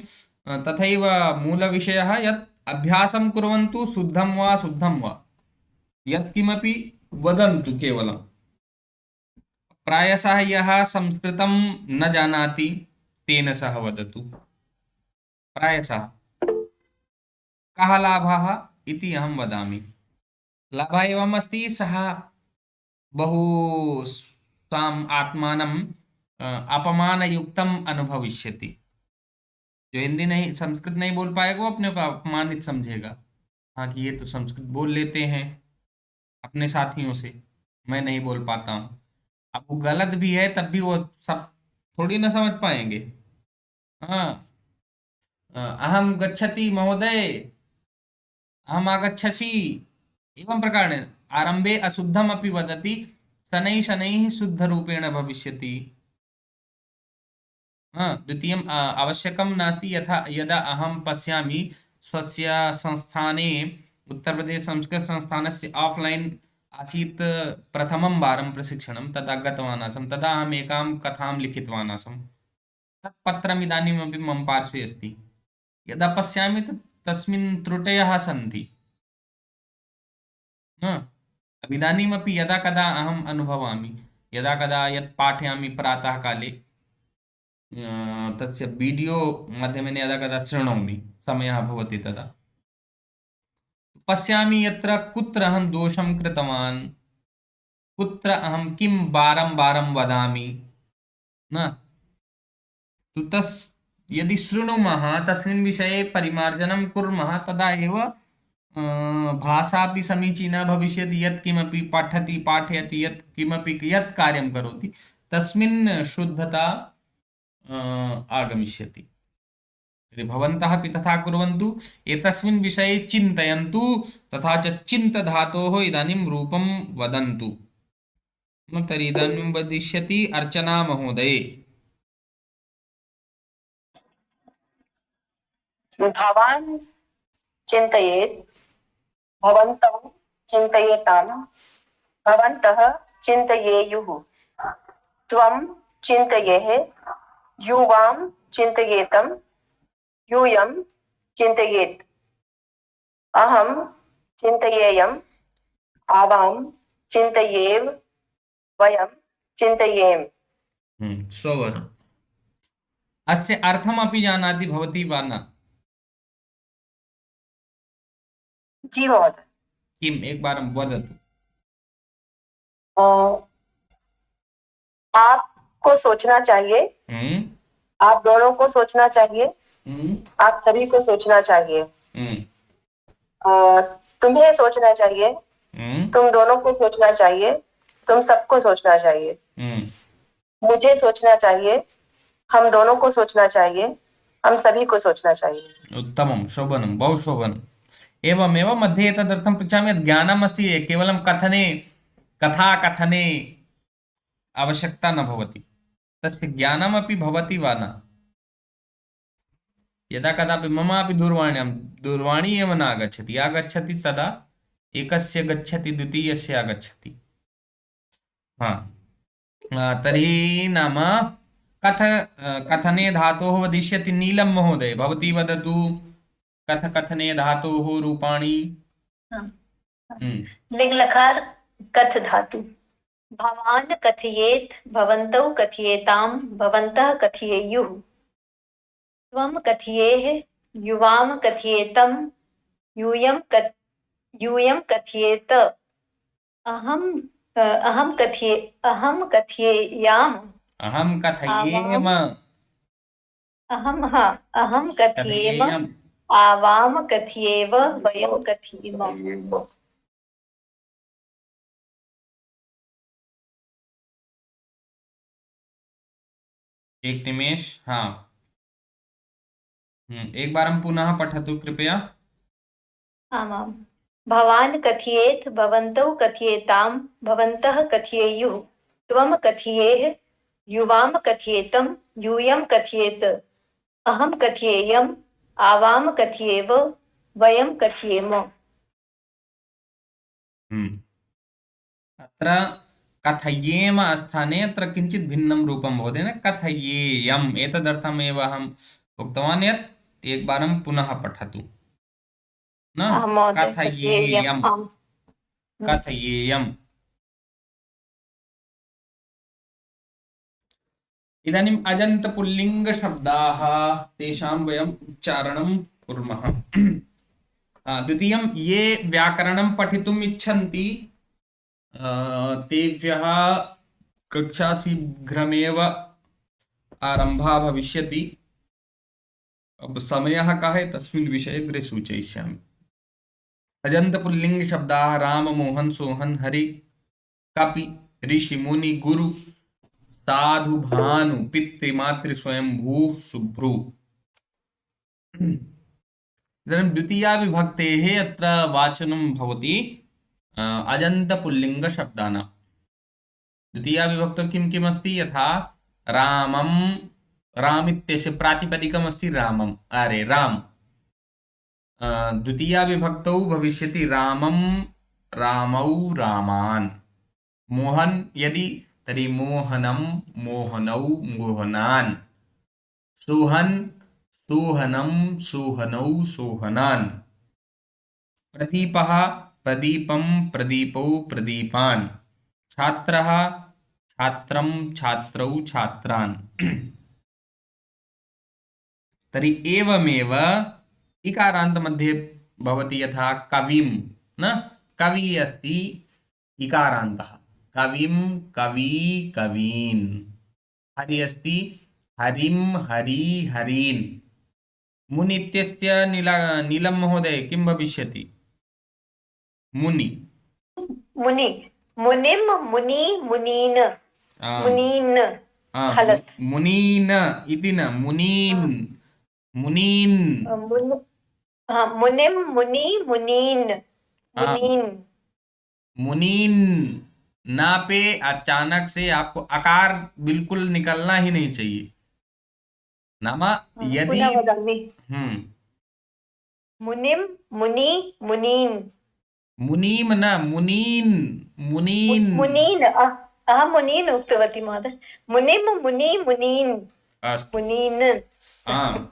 तथैव मूलविषयः यत् अभ्यासं कुर्वन्तु, शुद्धं वा शुद्धं वा, यत्किमपि वदन्तु केवलं। प्रायशः यः संस्कृतं न जानाति तेन सह वदतु, प्रायशः। कः लाभः इति अहं वदामि। लाभः एवम् अस्ति, सः बहु स्वाम् आत्मानं अपमानयुक्तम् अनुभविष्यति। जो हिंदी नहीं, संस्कृत नहीं बोल पाएगा वो अपने को अपमानित समझेगा, हाँ कि ये तो संस्कृत बोल लेते हैं अपने साथियों से, मैं नहीं बोल पाता हूँ। अब वो गलत भी है तब भी वो सब थोड़ी ना समझ पाएंगे। हाँ, अहम गच्छति महोदय, अहम आगच्छसि, एवं प्रकारेण आरंभे अशुद्धम अपि वदति, शनैः शनैः शुद्धरूपेण भविष्यति। द्वितीयम् आवश्यकं नास्ति, यथा यदा अहं पश्यामि स्वस्य संस्थाने, उत्तरप्रदेश संस्कृत संस्थानस्य ऑफलाइन आसीत् प्रथमं वारं प्रशिक्षणं, तदा गतवान् आसं। तदा अहम् एकां कथां लिखितवान् आसम्, तत् पत्रम् इदानीमपि मम पार्श्वे अस्ति। यदा पश्यामि तस्मिन् त्रुटयः सन्ति। इदानीमपि यदा कदा अहम् अनुभवामि, यदा कदा यत् पाठयामि प्रातःकाले, तस्य वीडियो माध्यमेन यदा कदा शृणोमि, समयः भवति तदा पश्यामि यत्र कुत्र अहं दोषं कृतवान्, कुत्र अहं किं वारं वारं वदामि न, तो यदि शृणुमः तस्मिन् विषये परिमार्जनं कुर्मः, तदा एव भाषापि समीचीना भविष्यति। यत् किमपि पठति, पाठयति, यत् किमपि यत् कार्यं करोति तस्मिन् शुद्धता आगमिष्यति। तर्हि भवन्तः अपि तथा कुर्वन्तु, एतस्मिन् विषये चिन्तयन्तु, तथा च चिन्तधातोः इदानीं रूपं वदन्तु। तर्हि इदानीं वदिष्यति अर्चना महोदये। भवान् चिन्तयेत्, भवन्तौ चिन्तयेताम्, भवन्तः चिन्तयेयुः, त्वं चिन्तयेः, युवां चिन्तयेतं, यूयं चिन्तयेत्, अहं चिन्तयेयम्, आवां चिन्तयेव, वयं चिन्तयेम। श्रवण अस्य अर्थमपि जानाति भवती वा न? जी महोदय। किम्, एकवारं वदतु। आपको सोचना चाहिए, हम्म आप दोनों को सोचना चाहिए, हम्म आप सभी को सोचना चाहिए, हम्म तुम्हें सोचना चाहिए, हम्म तुम दोनों को सोचना चाहिए, तुम सबको सोचना चाहिए, हम्म मुझे सोचना चाहिए, हम दोनों को सोचना चाहिए, हम सभी को सोचना चाहिए। उत्तमं, शोभनं, बहु शोभनम्। एवमेव मध्ये एतदर्थं पृच्छामि यत् ज्ञानम् अस्ति केवलं कथने, कथाकथने आवश्यकता न भवति, तस्य ज्ञानमपि भवति वा न। यदा कदापि ममापि दूरवाणी एव न आगच्छति, आगच्छति तदा एकस्य गच्छति द्वितीयस्य आगच्छति। हा तर्हि नाम कथने धातोः वदिष्यति नीलं महोदय, भवती वदतु कथने धातोः रूपाणि। लिङ् लकार कथ धातु। भवान् कथयेत्, भवन्तौ कथयेतां, भवन्तः कथयेयुः, त्वं कथयेः, युवां कथयेतं, यूयं कथयेत, अहं कथयेयाम्, अहं कथयेम, अहं कथयेम, कथयेयम्। आवां कथयेव, वयं कथयेम। एक निमेष, हाँ एक बारं पुनः पठतु कृपया। आमां भवान् कथयेत्, भवन्तौ कथयेतां, भवन्तः कथयेयुः, त्वं कथयेः, युवां कथयेतं, यूयं कथयेत, अहं कथयेयम्, आवां कथयेव, वयं कथयेम। अत्र कथयेम स्थाने अत्र किञ्चित् भिन्नं रूपं भवति न, कथयेयम्। एतदर्थमेव अहम् उक्तवान् यत् एकवारं पुनः पठतु न, आं महोदय, कथयेयम्, आम्। कथयेयम्। इदानीम् अजन्तपुल्लिङ्गशब्दाः, तेषां वयम् उच्चारणं कुर्मः। द्वितीयं, ये व्याकरणं पठितुम् इच्छन्ति तेभ्यः कक्षा शीघ्रमेव आरम्भः भविष्यति। अब समयः कः तस्मिन् विषये अग्रे सूचयिष्यामि। अजन्तपुल्लिङ्गशब्दाः राम, मोहन, सोहन, हरि, कपि, ऋषि, मुनि, गुरु, साधु, भानु, पितृ, मातृ, स्वयंभू, शुभ्रू। इदानीं द्वितीया विभक्तेः अत्र वाचनं भवति अजन्तपुल्लिङ्गशब्दानां। द्वितीया विभक्तौ किं किम् अस्ति, यथा रामं, राम इत्यस्य प्रातिपदिकम् अस्ति रामम्, अरे राम। द्वितीया विभक्तौ भविष्यति रामं, रामौ, रामान्। मोहन यदि तर्हि मोहनं, मोहनौ, मोहनान्। सोहन, सोहनं, सोहनौ, सोहनान्। प्रदीपः, प्रदीपं, प्रदीपौ, प्रदीपान्। छात्रः, छात्रं, छात्रौ, छात्रान्। तर्हि एवमेव इकारान्त मध्ये भवति, यथा कविं न, कवि अस्ति इकारान्तः, कविं, कवी, कवीन्। हरि अस्ति हरिं, हरि, हरीन्। मुनि इत्यस्य नीलं महोदय किं भविष्यति, मुनि। मुनि, मुनिं, मुनि, मुनीन्, मुनीन्, हलत्। मुनीन् इति न, मुनीन्, मुनीन्। मुनिं, मुनि, मुनीन्, मुनीन्। मुनीन् ना पे अचानक से आपको आकार बिल्कुल निकलना ही नहीं चाहिए। नाम यदि मुनिं, मुनि, मुनीन्। मुनीम न, मुनीन्, मुनीन्। मुनीन्, अहं मुनीन् उक्तवती महोदय। मुनिं, मुनि, मुनीन्, अस्तु, मुनीन्। आम्,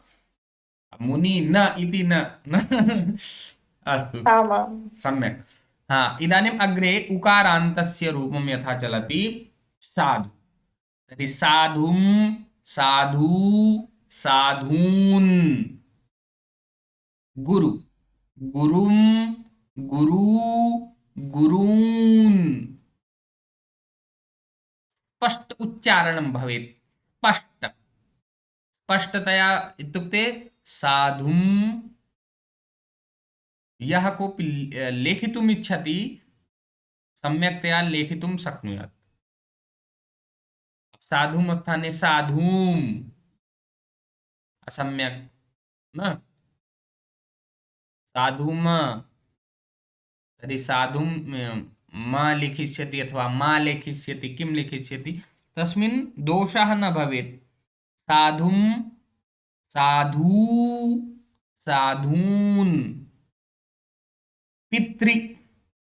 मुनि न इति न, अस्तु, सम्यक्। इदानीम् अग्रे उकारान्तस्य रूपं यथा चलति साधु, तर्हि साधुं, साधु, साधून्। गुरु, गुरुं, गुरु, गुरून्। स्पष्ट उच्चारणं भवेत्। स्पष्टतया इत्युक्ते साधुं यः कोऽपि लेखितुम् इच्छति सम्यक्तया लेखितुं शक्नुयात्। साधुं स्थाने साधूं असम्यक् न साधुम तर्हि साधुं म लिखिष्यति अथवा मा लिखिष्यति किं लिखिष्यति तस्मिन् दोषः न भवेत्। साधुं साधू साधून् पितृ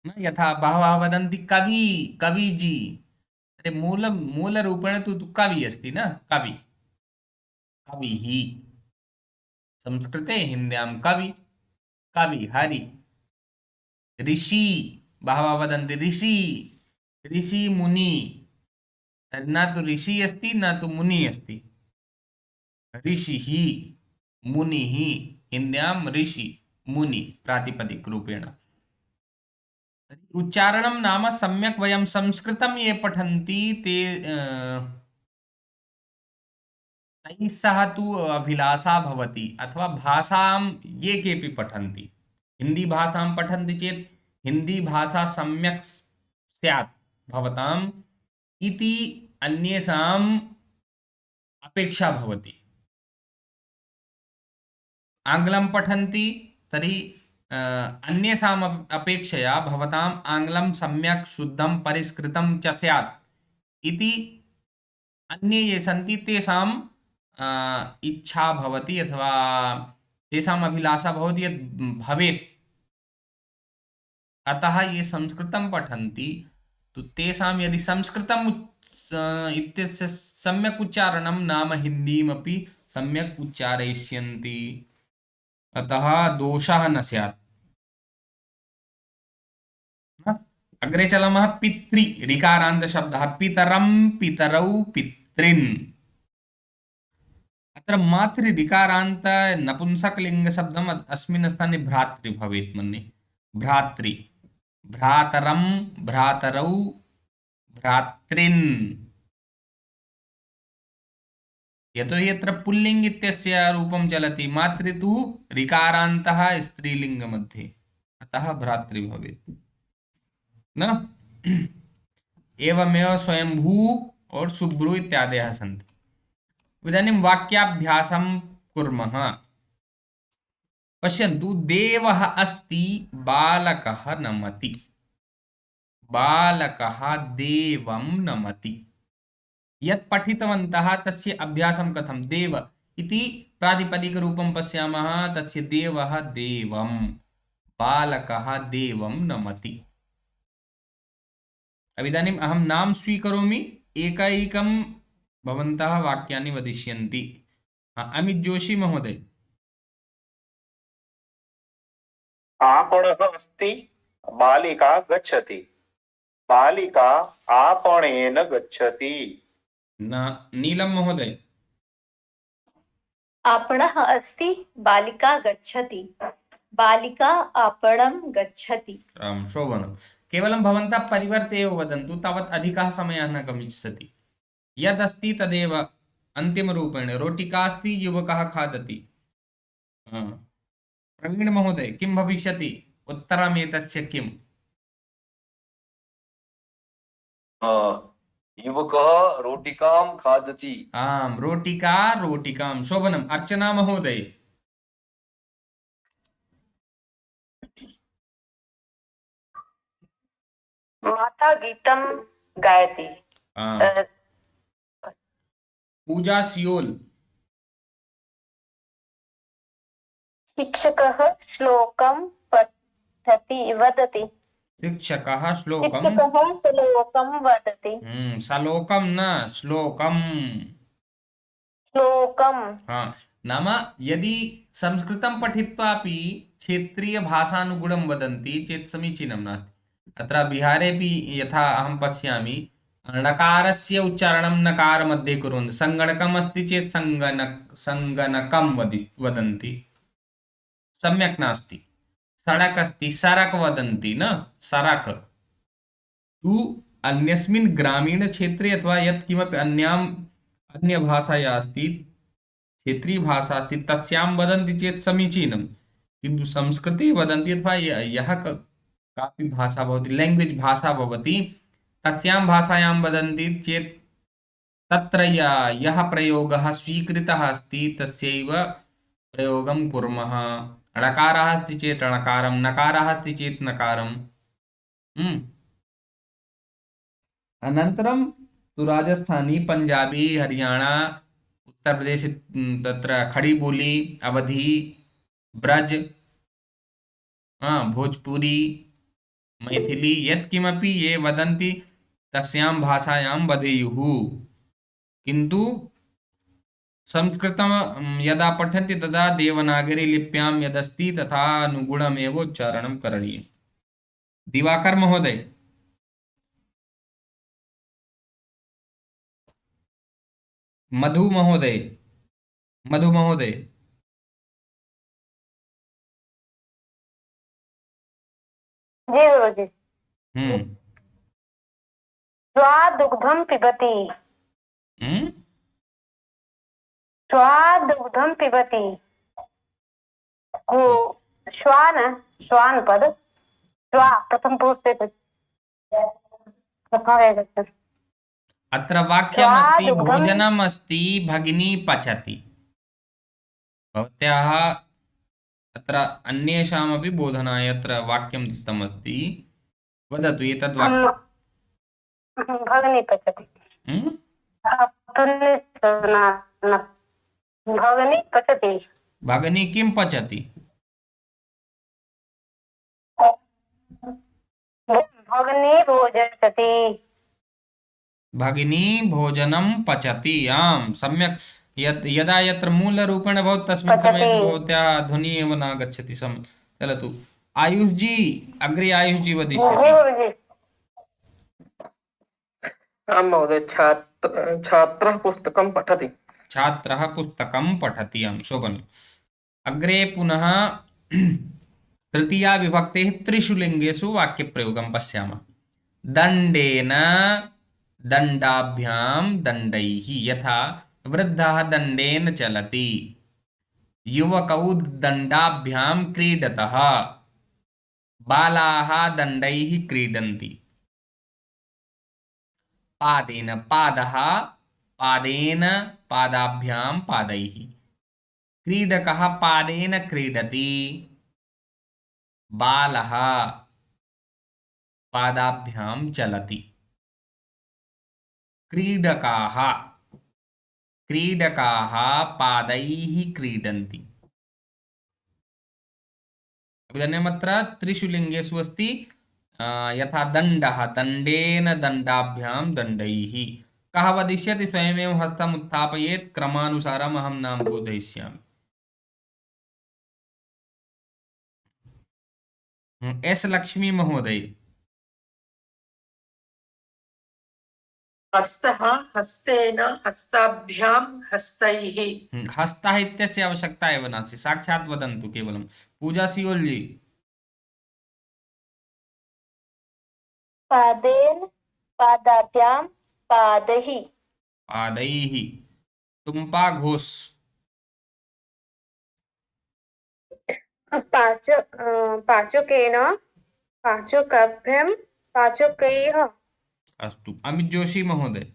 न यथा बहवः वदन्ति कवि कविजी अरे मूलरूपेण तु कवि अस्ति न कवि कविः संस्कृते हिन्द्यां कवि कवि हरि ऋषि बहवः वदन्ति ऋषि ऋषि मुनि न तो ऋषि अस्ति न तो मुनि अस्ति ऋषिः मुनिः हिन्द्यां ऋषि मुनि प्रातिपदिक रूपेण। उच्चारणं नाम सम्यक् वयं संस्कृतं ये पठन्ति ते तैः सह तु अभिलाषा भवति अथवा भाषां ये केऽपि पठन्ति हिंदी भाषां पठन्ति चेत् हिंदी भाषा सम्यक् स्यात् भवताम् इति अन्येषाम् अपेक्षा भवति। आङ्ग्लं पठन्ति तर्हि अन्येषाम् अपेक्षया भवताम् आङ्ग्लं सम्यक् शुद्धं परिष्कृतं च स्यात् इति अन्ये ये सन्ति तेषाम् इच्छा भवति अथवा तेषाम् अभिलाषा भवति यत् भवेत्। अतः ये संस्कृतं पठन्ति तो तेषां यदि संस्कृतम् इत्यस्य सम्यक् उच्चारणं नाम हिन्दीमपि सम्यक् उच्चारयिष्यन्ति अतः दोषः न स्यात्। अग्रे चलामः। पितृ ऋकारान्त शब्दः पितरं पितरौ पितृन्। अत्र मातृ ऋकारान्त नपुंसकलिङ्ग शब्दम् अस्मिन् स्थाने भ्रातृ भवेत् मन्ये भ्रातृ भ्रातरं भ्रातरौ भ्रातृन् यतोहि यत्र पुल्लिङ्ग इत्यस्य रूपं चलति मातृ तु ऋकारान्तः स्त्रीलिङ्ग मध्ये अतः भ्रातृ भवेत् न। एवमेव स्वयंभू और शुभ्रू इत्यादयः सन्ति। इदानीं वाक्याभ्यासं कुर्मः। पश्यन्तु देवः अस्ति बालकः नमति बालकः देवं नमति। यत् पठितवन्तः तस्य अभ्यासं कथं देव इति प्रातिपदिकरूपं पश्यामः तस्य देवः देवं बालकः देवं नमति। अब इदानीम् अहं नाम स्वीकरोमि एकैकं भवन्तः वाक्यानि वदिष्यन्ति। अमित जोशी महोदय। आपणः अस्ति बालिका गच्छति बालिका आपणेन गच्छति। न नीलम महोदय। आपणः अस्ति बालिका गच्छति बालिका आपणं गच्छति। शोभनं। केवलं भवन्तः परिवर्ते एव वदन्तु तावत् अधिकः समयः न गमिष्यति। यदस्ति तदेव अन्तिमरूपेण रोटिका अस्ति युवकः खादति। प्रवीण महोदय किं भविष्यति उत्तरम् एतस्य किम्? युवकः रोटिकां खादति। आम् रोटिका रोटिकां। शोभनम्। अर्चना महोदय। माता गीतं गायति। पूजा सियोल। शिक्षकः श्लोकं पठति वदति। शिक्षकः श्लोकं वदति। श्लोकं न श्लोकं। हाँ नाम यदि संस्कृतं पठित्वापि क्षेत्रीयभाषानुगुणं वदन्ति चेत् समीचीनं नास्ति। अत्र बिहारेपि यथा अहं पश्यामि णकारस्य उच्चारणं नकार मध्ये कुर्वन्ति। सङ्गणकम् अस्ति चेत् सङ्गणकं वदन्ति सम्यक् नास्ति। सडक् अस्ति सरक् वदन्ति न सरक्। तु अन्यस्मिन् ग्रामीणक्षेत्रे अथवा यत्किमपि अन्यभाषाया अस्ति, क्षेत्रीयभाषा अस्ति, तस्यां वदन्ति चेत् समीचीनं, किन्तु संस्कृते वदन्ति अथवा यः कापि भाषा भवति, लैङ्ग्वेज् भाषा भवति, तस्यां भाषायां वदन्ति चेत् तत्र यः प्रयोगः स्वीकृतः अस्ति तस्यैव प्रयोगं कुर्मः। णकारः अस्ति चेत् णकारं, नकारः अस्ति चेत् नकारम्। अनन्तरं तु राजस्थानी, पंजाबी, हरियाणा, उत्तर प्रदेश, तत्र खड़ी बोली, अवधी, ब्रज, भोजपुरी, मैथिली, यत्किमपि ये वदन्ति तस्यां भाषायां वदेयुः। किन्तु संस्कृतं यदा पठन्ति तदा देवनागरी लिप्यां यदस्ति तथा अनुगुणमेव उच्चारणं करणीयम्। दिवाकर महोदय, मधु महोदय, मधु महोदय, जी गुरुजी। हम्म स्वादुग्धं पिबति, हम्म स्वादुग्धं पिबति। श्वान पद, श्वा प्रथम पुरुष से अत्र वाक्यमस्ति, स्वादुग्धं भोजनमस्ति, भगिनी पचति। भवत्याः अत्र अन्येषामपि बोधनाय अत्र वाक्यं दत्तमस्ति, वदतु एतद् वाक्यं। भगिनी पचति। भगिनी पचति। भगिनी किं पचति? भगिनी भोजयति। भगिनी भोजनं पचति। आम्, सम्यक्। यदा यत्र मूलरूपेण भवति तस्मिन् समये तु भवत्याः ध्वनिः एव न गच्छति। चलतु, आयुष जी, अग्रे आयुष जी वदिष्यति। आं महोदय, छात्रः पुस्तकं पठति। छात्रः पुस्तकं पठति। आं, शोभनम्। अग्रे पुनः तृतीया विभक्तेः त्रिषु लिङ्गेषु वाक्यप्रयोगं पश्यामः। दण्डेन, दण्डाभ्यां, दण्डैः। यथा वृद्धः दण्डेन चलति, युवकौ दण्डाभ्यां क्रीडतः, बालाः दण्डैः क्रीडन्ति। पादेन, पादः, पादेन, पादाभ्यां, पादैः। क्रीडकः पादेन क्रीडति, बालः पादाभ्यां चलति। क्रीडकाः, क्रीडकाः पादैः क्रीडन्ति। इदानीमत्र त्रिषु लिङ्गेषु अस्ति। यथा दण्डः, दण्डेन, दण्डाभ्यां, दण्डैः। कः वदिष्यति? स्वयमेव हस्तम् उत्थापयेत्, क्रमानुसारम् अहं नाम बोधयिष्यामि। एस लक्ष्मी महोदय। हस्तः, हस्तेन, हस्ताभ्यां, हस्तैः। हस्तः इत्यस्य आवश्यकता एव नास्ति, साक्षात् वदन्तु केवलं। पूजा सियोल जी। पादेन, पादाभ्यां, पादैः। पादैः। तुम्पा घोष। पाचकेन, पाचकाभ्यां, पाचकैः। अस्तु, अमित जोशी महोदय।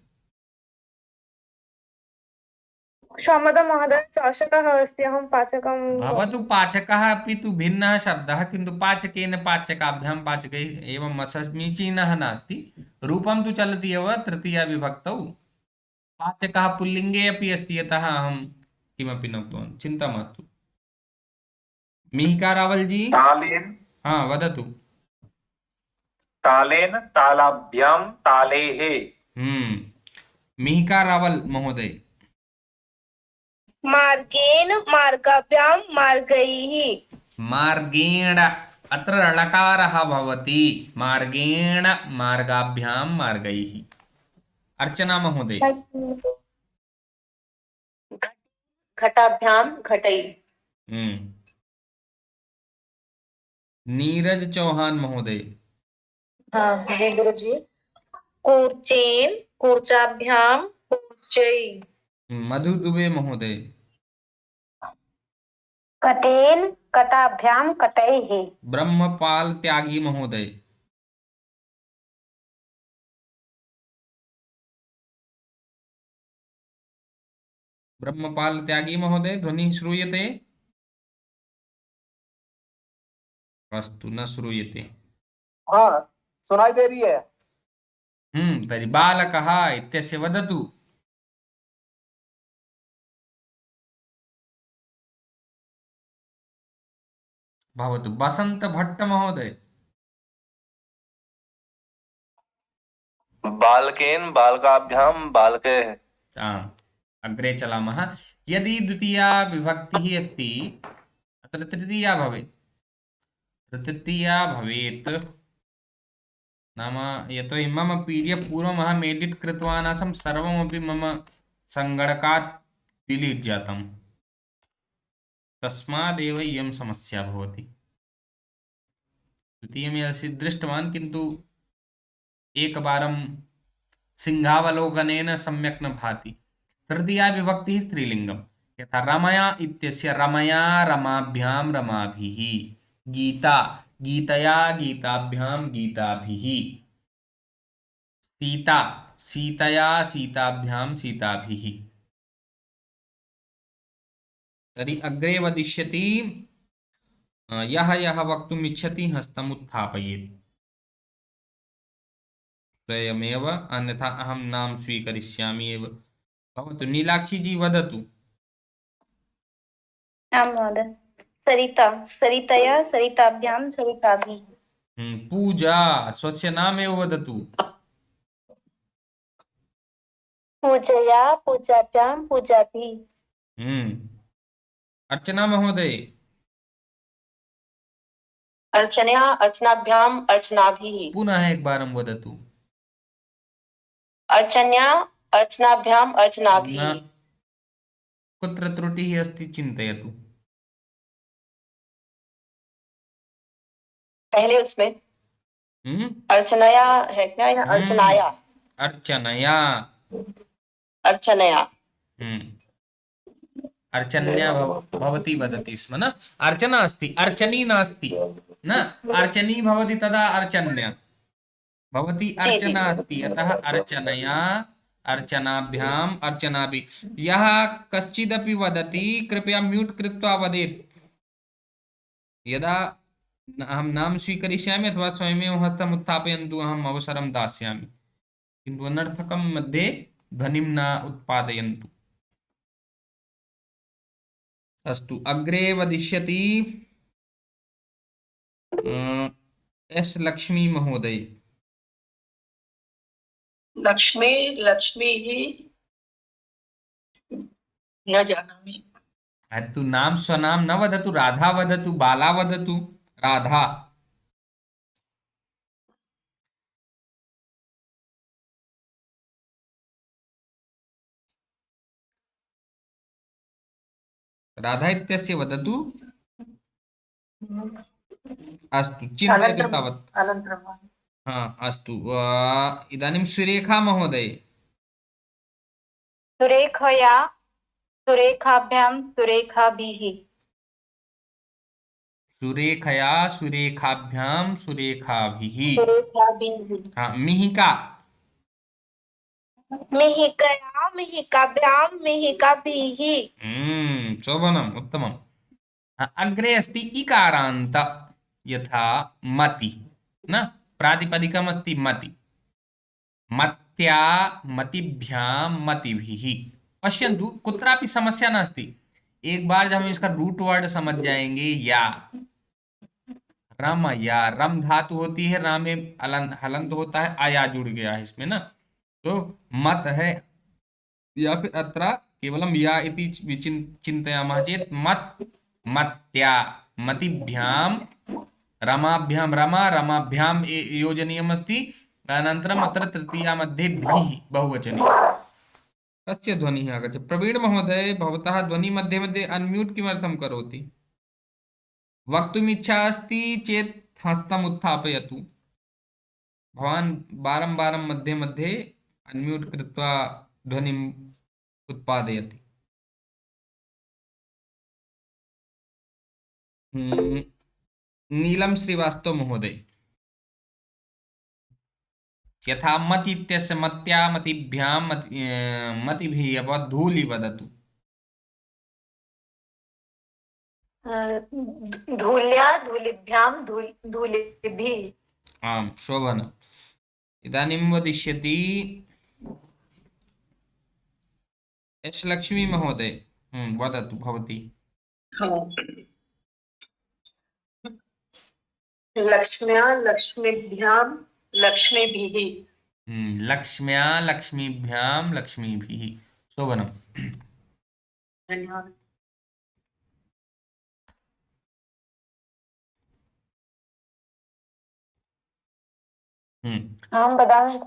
क्षम्यतां महोदय, चषकः अस्ति, अहं पाचकं। भवतु, पाचकः अपि तु भिन्नः शब्दः, किन्तु पाचकेन, पाचकाभ्यां, पाचकैः एवं समीचीनः नास्ति। रूपं तु चलति एव तृतीया विभक्तौ। पाचकः पुल्लिङ्गे अपि अस्ति, यतः अहं किमपि न उक्तवान्, चिन्ता मास्तु। मिहिका रावल जी। तालेन, हाँ, वदतु। तालेन, तालाभ्यां, तालेः। मिहिका रावल महोदय। मार्गेण, मार्गाभ्यां, मार्गैः। मार्गेण, अत्र ळकारः भवति। मार्गेण, मार्गाभ्यां, मार्गैः। अर्चना महोदय। घटाभ्यां, घटैः। नीरज चौहान महोदय। हाँ जी गुरुजी। कूर्चेन कूर्चाभ्याम कूर्चै। मधु दुबे महोदय। कटेन कटाभ्याम कटैः। ब्रह्मपाल त्यागी महोदय। ब्रह्मपाल त्यागी महोदय ध्वनि श्रूयते? अस्तु न श्रूयते। हाँ सुनाई दे रही है। तर्हि बालकः इत्यस्य वदतु। भवतु बसंत भट्ट महोदय। बालकेन बालकाभ्याम बालकैः। अग्रे चलामः। यदि द्वितीया विभक्तिः अस्ति अत्र तृतीया भवेत्। तृतीया भवेत् नाम यतोहि मम PDF पूर्वम् अहम् एडिट् कृतवान् आसम्, सर्वमपि मम सङ्गणकात् डिलीट् जातम्, तस्मादेव इयं समस्या भवति। द्वितीयं यदि दृष्टवान् किन्तु एकवारं सिंहावलोकनेन सम्यक् न भाति। तृतीया विभक्तिः स्त्रीलिङ्गं, यथा रमया इत्यस्य रमया रमाभ्यां रमाभिः, गीता गीतया गीताभ्यां गीताभिः, सीता सीतया सीताभ्यां सीताभिः। तर्हि अग्रे वदिष्यति यः यः वक्तुम् इच्छति हस्तम् उत्थापयेत्। स्वयमेव, अन्यथा अहं नाम स्वीकरिष्यामि एव। भवतु नीलाक्षी जी वदतु। आं महोदय। सरिता सरितया सरिताभ्यां सरिताभिः। पूजा स्वस्य नामेव वदतु। पूजया पूजाभ्यां पूजाभिः। अर्चना महोदय। अर्चनया अर्चनाभ्याम अर्चनाभिः। पुनः एक बारं वदतु। अर्चन्या अर्चनाभ्याम अर्चनाभिः। न, कुत्र त्रुटिः अस्ति चिन्तयतु। पहले उसमें अर्चनया है क्या या अर्चनाया? अर्चनया। अर्चनया। अर्चन्या भवती वदति स्म न, अर्चना अस्ति, अर्चनी नास्ति न, अर्चनी भवति तदा अर्चन्या भवती, अर्चना अस्ति अतः अर्चनया अर्चनाभ्याम अर्चनाभिः। यः कश्चिदपि वदति कृपया म्यूट कृत्वा वदेत्। यदा अहं नाम स्वीकरिष्यामि अथवा स्वयमेव हस्तम् उत्थापयन्तु, अहम् अवसरं दास्यामि, किन्तु अनर्थकं मध्ये ध्वनिं न उत्पादयन्तु। अस्तु अग्रे वदिष्यति एस लक्ष्मी महोदय। लक्ष्मी लक्ष्मीः न जानामि। तु नाम स्वनाम न वदतु, राधा वदतु, बाला वदतु, राधा। राधा इत्यस्य वदतु। अस्तु चिन्तयतु तावत्। अस्तु इदानीं सुरेखा महोदय। सुरेखया सुरेखाभ्यां सुरेखाभिः। सुरेखया सुरेखाभ्यां सुरेखाभिः। सुरेखाभिः। मिहिका। मिहिकया मिहिकाभ्यां मिहिकाभिः। शोभनम्, उत्तमम्। अग्रे अस्ति इकारान्त, यथा मति न, प्रातिपदिकम् अस्ति मति, मत्या मतिभ्यां मतिभिः। पश्यन्तु कुत्रापि समस्या नास्ति। एक बार जब हम इसका रूट वर्ड समझ जाएंगे, या रम, या रम धातु होती है, राम में हलंत होता है, आया जुड़ गया है इसमें ना, तो मत है, या फिर अत्र केवलम या इति चिन्तयामः चेत् मत मत्या मतिभ्यां रमाभ्यां रमा रमाभ्यां योजनीयम् अस्ति। अनन्तरम् अत्र तृतीया मध्ये भीः बहुवचने तस्य ध्वनिः आगच्छति। प्रवीण महोदय भवतः ध्वनि मध्ये मध्ये अनम्यूट किमर्थं करोति? वक्तुम् इच्छा अस्ति चेत् हस्तम् उत्थापयतु। भवान् वारं वारं मध्ये मध्ये अन्म्यूट् कृत्वा ध्वनिम् उत्पादयति। नीलं श्रीवास्तव महोदय, यथा मति इत्यस्य मत्या मतिभ्यां मतिभिः अभवत् धूलि वदतु। धूल्या धूलिभ्यां धूलिभिः। आम्, शोभनम्। इदानीं वदिष्यति एस् लक्ष्मी महोदय। वदतु भवती। लक्ष्म्या लक्ष्मीभ्यां लक्ष्मीभिः। लक्ष्म्या लक्ष्मीभ्यां लक्ष्मीभिः। शोभनम्। धन्यवाद। हम बताएं।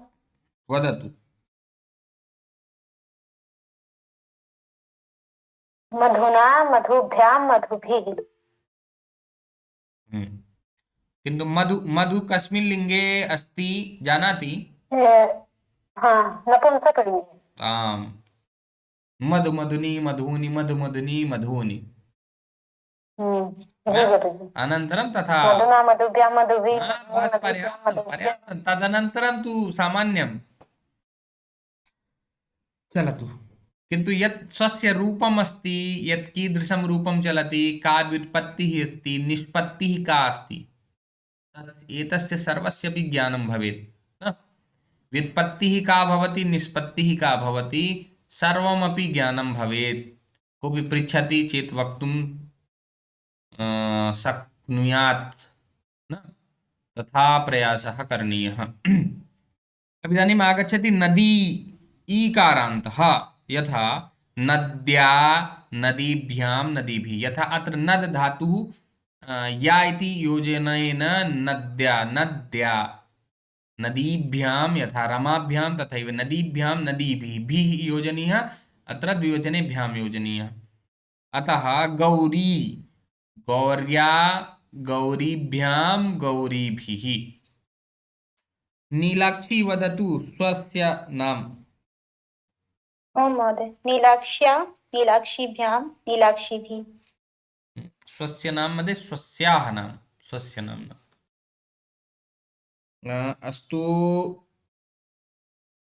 वदतु। मधुना मधुभ्यां मधुभिः। किन्तु मधु मधु कस्मिन् लिङ्गे अस्ति जानाति? हाँ, नपुंसकलिङ्गे। आम्, मधु मधुनि मधूनि मधु मधुनि मधूनि। अनन्तरं तथा मधुना मधुभ्यां मधुभिः। पर्याप्तं। तदनन्तरं तु सामान्यं चलतु। किन्तु यत् स्वस्य रूपम् अस्ति, यत् कीदृशं रूपं चलति, का व्युत्पत्तिः अस्ति, निष्पत्तिः का अस्ति, एतस्य सर्वस्यपि ज्ञानं भवेत्। व्युत्पत्तिः का भवति, निष्पत्तिः का भवति, सर्वमपि ज्ञानं भवेत्। कोऽपि पृच्छति चेत् वक्तुं शक्नुयात् न, तथा प्रयासः करणीयः। इदानीम् आगच्छति नदी ईकारान्तः। यथा नद्या नदीभ्यां नदीभिः, यथा अत्र नद धातुः या इति योजनेन नद्या नद्या नदीभ्यां, यथा रमाभ्यां तथैव नदीभ्यां नदीभिः, भिः योजनीयः, अत्र द्विवचने भ्यां योजनीयः। अतः गौरी गौर्या गौरीभ्यां गौरीभिः। नीलाक्षी वदतु स्वस्य नाम। ओम महोदय। नीलाक्ष्या नीलाक्षीभ्यां नीलाक्षीभिः। स्वस्य नाम मध्ये स्वस्याः नाम, स्वस्य नाम न। अस्तु,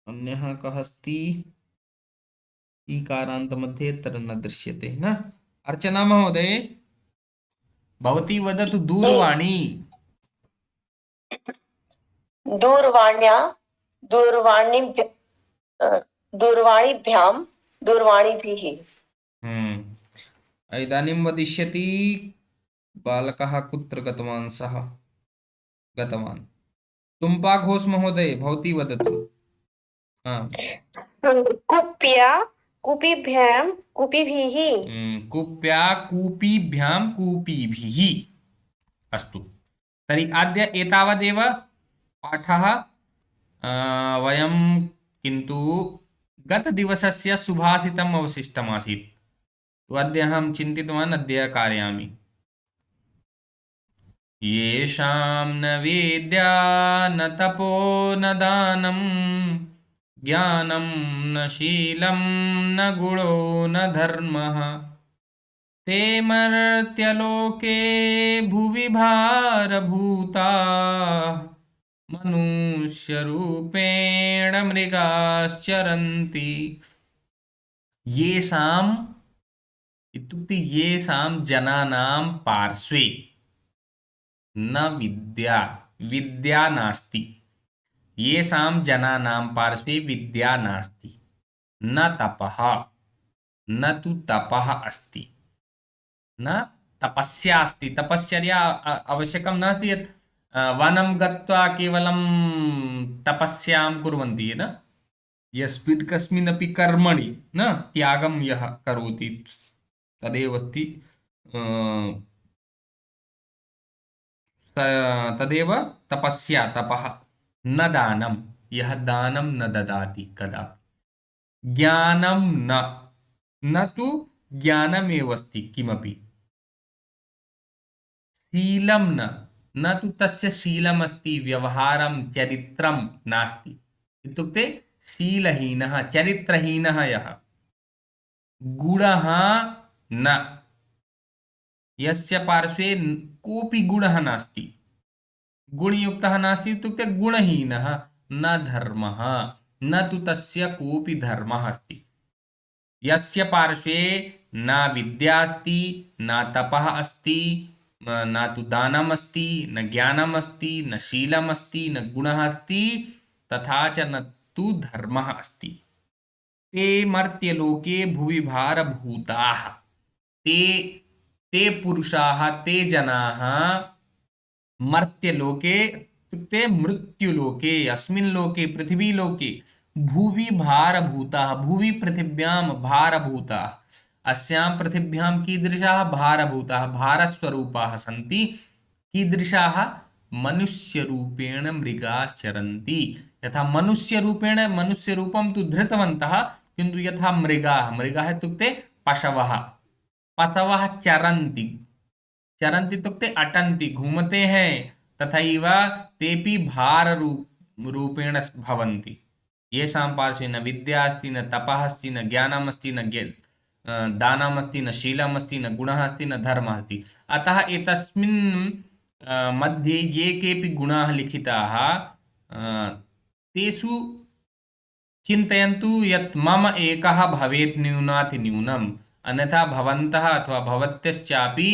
अन्यः कः अस्ति? ईकारान्त मध्ये तत्र न दृश्यते न। अर्चना महोदय, भवती वदतु दूरवाणी। दूरवाण्या दूरवाणीभ्यां दूरवाणीभिः। इदानीं वदिष्यति बालकः कुत्र गतवान्, सः गतवान्। तुम्पा घोष महोदय, भवती वदतु। कुप्या कूपीभ्यां कूपीभिः। कुप्या कूपीभ्यां कूपीभिः। अस्तु, तर्हि अद्य एतावदेव पाठः वयं, किन्तु गतदिवसस्य सुभाषितम् अवशिष्टमासीत्। अद्य अहं चिन्तितवान्, अद्य कारयामि। येषां न विद्या न तपो न दानं, ज्ञानं न शीलं न गुणो न धर्मः, ते मर्त्यलोके भुवि भारभूता, मनुष्यरूपेण मृगाश्चरन्ति। येषाम् इत्युक्ते येषां जनानां पार्श्वे न विद्या, विद्या नास्ति। येषां जनानां पार्श्वे विद्या नास्ति, न तपः, न तु तपः अस्ति, न तपस्या अस्ति। तपश्चर्या आवश्यकं नास्ति यत् वनं गत्वा केवलं तपस्यां कुर्वन्ति न। यस्मिन् कस्मिन्नपि कर्मणि न त्यागं यः करोति तदेव अस्ति, तदेव तपस्या, तपः। न दानं, यः दानं न ददाति कदापि। ज्ञानं न तु ज्ञानमेव अस्ति किमपि। शीलं न तु तस्य शीलमस्ति व्यवहारं चरित्रं नास्ति। इत्युक्ते शीलहीनः चरित्रहीनः यः गुणः न, यस्य पार्श्वे कोऽपि गुणः नास्ति, गुणयुक्तः नास्ति इत्युक्ते गुणहीनः, न धर्मः, न तु तस्य कोऽपि धर्मः अस्ति। यस्य पार्श्वे न विद्या अस्ति, न तपः अस्ति, न तु दानम् अस्ति, न ज्ञानम् अस्ति, न शीलम् अस्ति, न गुणः अस्ति, तथा च न तु धर्मः अस्ति, ते मर्त्यलोके भुवि भारभूताः। ते पुरुषाः, ते जनाः मर्त्यलोके इत्युक्ते मृत्युलोके, अस्मिन् लोके पृथिवीलोके भुवि भारभूताः, भुवि पृथिव्यां भारभूताः, अस्यां पृथिव्यां कीदृशाः भारभूताः, भारस्वरूपाः सन्ति। कीदृशाः? मनुष्यरूपेण मृगाश्चरन्ति। यथा मनुष्यरूपेण, मनुष्यरूपं तु धृतवन्तः, किन्तु यथा मृगाः, मृगाः इत्युक्ते पशवः, पशवः चरन्ति, चरन्ति इत्युक्ते अटन्ति, घूमते हैं, तथैव तेपि भाररूपेण भवन्ति। येषां पार्श्वे न विद्या अस्ति, न तपः अस्ति, न ज्ञानम् अस्ति, न दानम् अस्ति, न शीलम् अस्ति, न गुणः अस्ति, न धर्मः अस्ति। अतः एतस्मिन् मध्ये ये केऽपि गुणाः लिखिताः, तेषु चिन्तयन्तु यत् मम एकः भवेत् न्यूनातिन्यूनम्, अन्यथा भवन्तः अथवा भवत्यश्चापि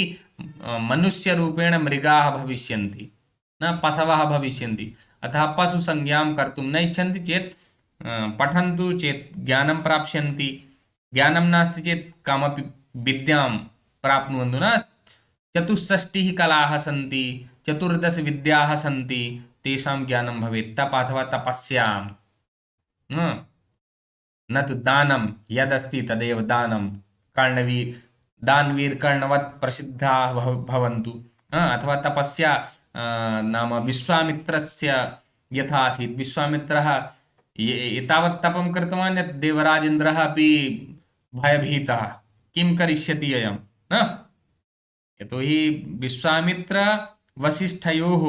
मनुष्यरूपेण मृगाः भविष्यन्ति, न पशवः भविष्यन्ति। अतः पशुसंज्ञां कर्तुं न इच्छन्ति चेत् पठन्तु चेत् ज्ञानं प्राप्स्यन्ति, ज्ञानं नास्ति चेत् कामपि विद्यां प्राप्नुवन्तु न। 64 कलाः सन्ति, 14 विद्याः सन्ति, तेषां ज्ञानं भवेत्, तप अथवा तपस्यां, न तु दानं, यदस्ति तदेव दानं। दानवीर कर्णवत् प्रसिद्धाः भवन्तु, अथवा तपस्या नाम विश्वामित्रस्य यथा आसीत्। विश्वामित्रः एतावत् तपं कृतवान् यत् देवराजेन्द्रः अपि भयभीतः, किं करिष्यति अयं, यतोहि विश्वामित्र वसिष्ठयोः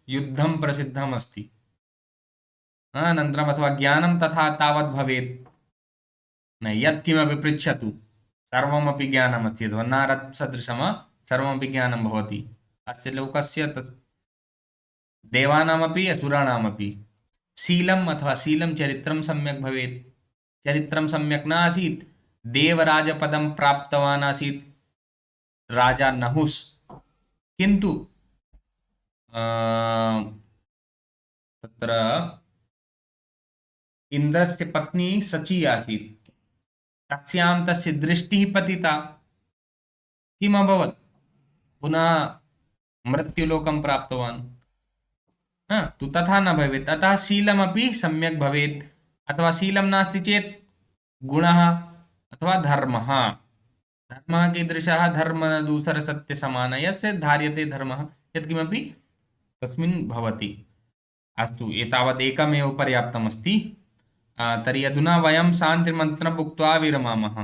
युद्धं प्रसिद्धम् अस्ति। अनन्तरम् अथवा ज्ञानं तथा तावत् भवेत् न, यत्किमपि पृच्छतु सर्वमपि ज्ञानमस्ति, अथवा नारदसदृशं सर्वमपि ज्ञानं भवति। अस्य लोकस्य देवानामपि असुराणामपि। शीलम् अथवा शीलं चरित्रं सम्यक् भवेत्। चरित्रं सम्यक् नासीत्, देवराजपदं प्राप्तवान् आसीत् राजा नहुष, किन्तु तत्र इन्द्रस्य पत्नी सची आसीत्, तस्यां तस्य दृष्टिः पतिता, किम् अभवत्? पुनः मृत्युलोकं प्राप्तवान्। तु तथा न भवेत्। अतः शीलमपि सम्यक् भवेत्, अथवा शीलं नास्ति चेत् गुणः अथवा धर्मः। धर्मः कीदृशः? धर्मदूसरसत्यसमान, यत् धार्यते धर्मः, यत्किमपि तस्मिन् भवति। अस्तु, एतावत् एकमेव पर्याप्तमस्ति। तर्हि अधुना वयं शान्तिमन्त्रम् उक्त्वा विरमामः।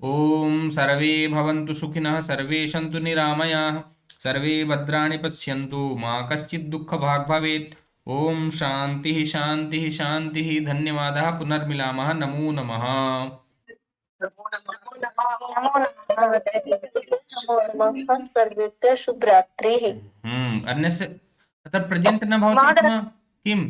ॐ सर्वे भवन्तु सुखिनः, सर्वे सन्तु निरामयाः, सर्वे भद्राणि पश्यन्तु, मा कश्चित् दुःखभाग् भवेत्। ॐ शान्तिः शान्तिः शान्तिः। धन्यवादः, पुनर्मिलामः। नमो नमः। शुभरात्रिः। अन्यस्य तत्र प्रेजेण्ट् न भवति स्म किम्?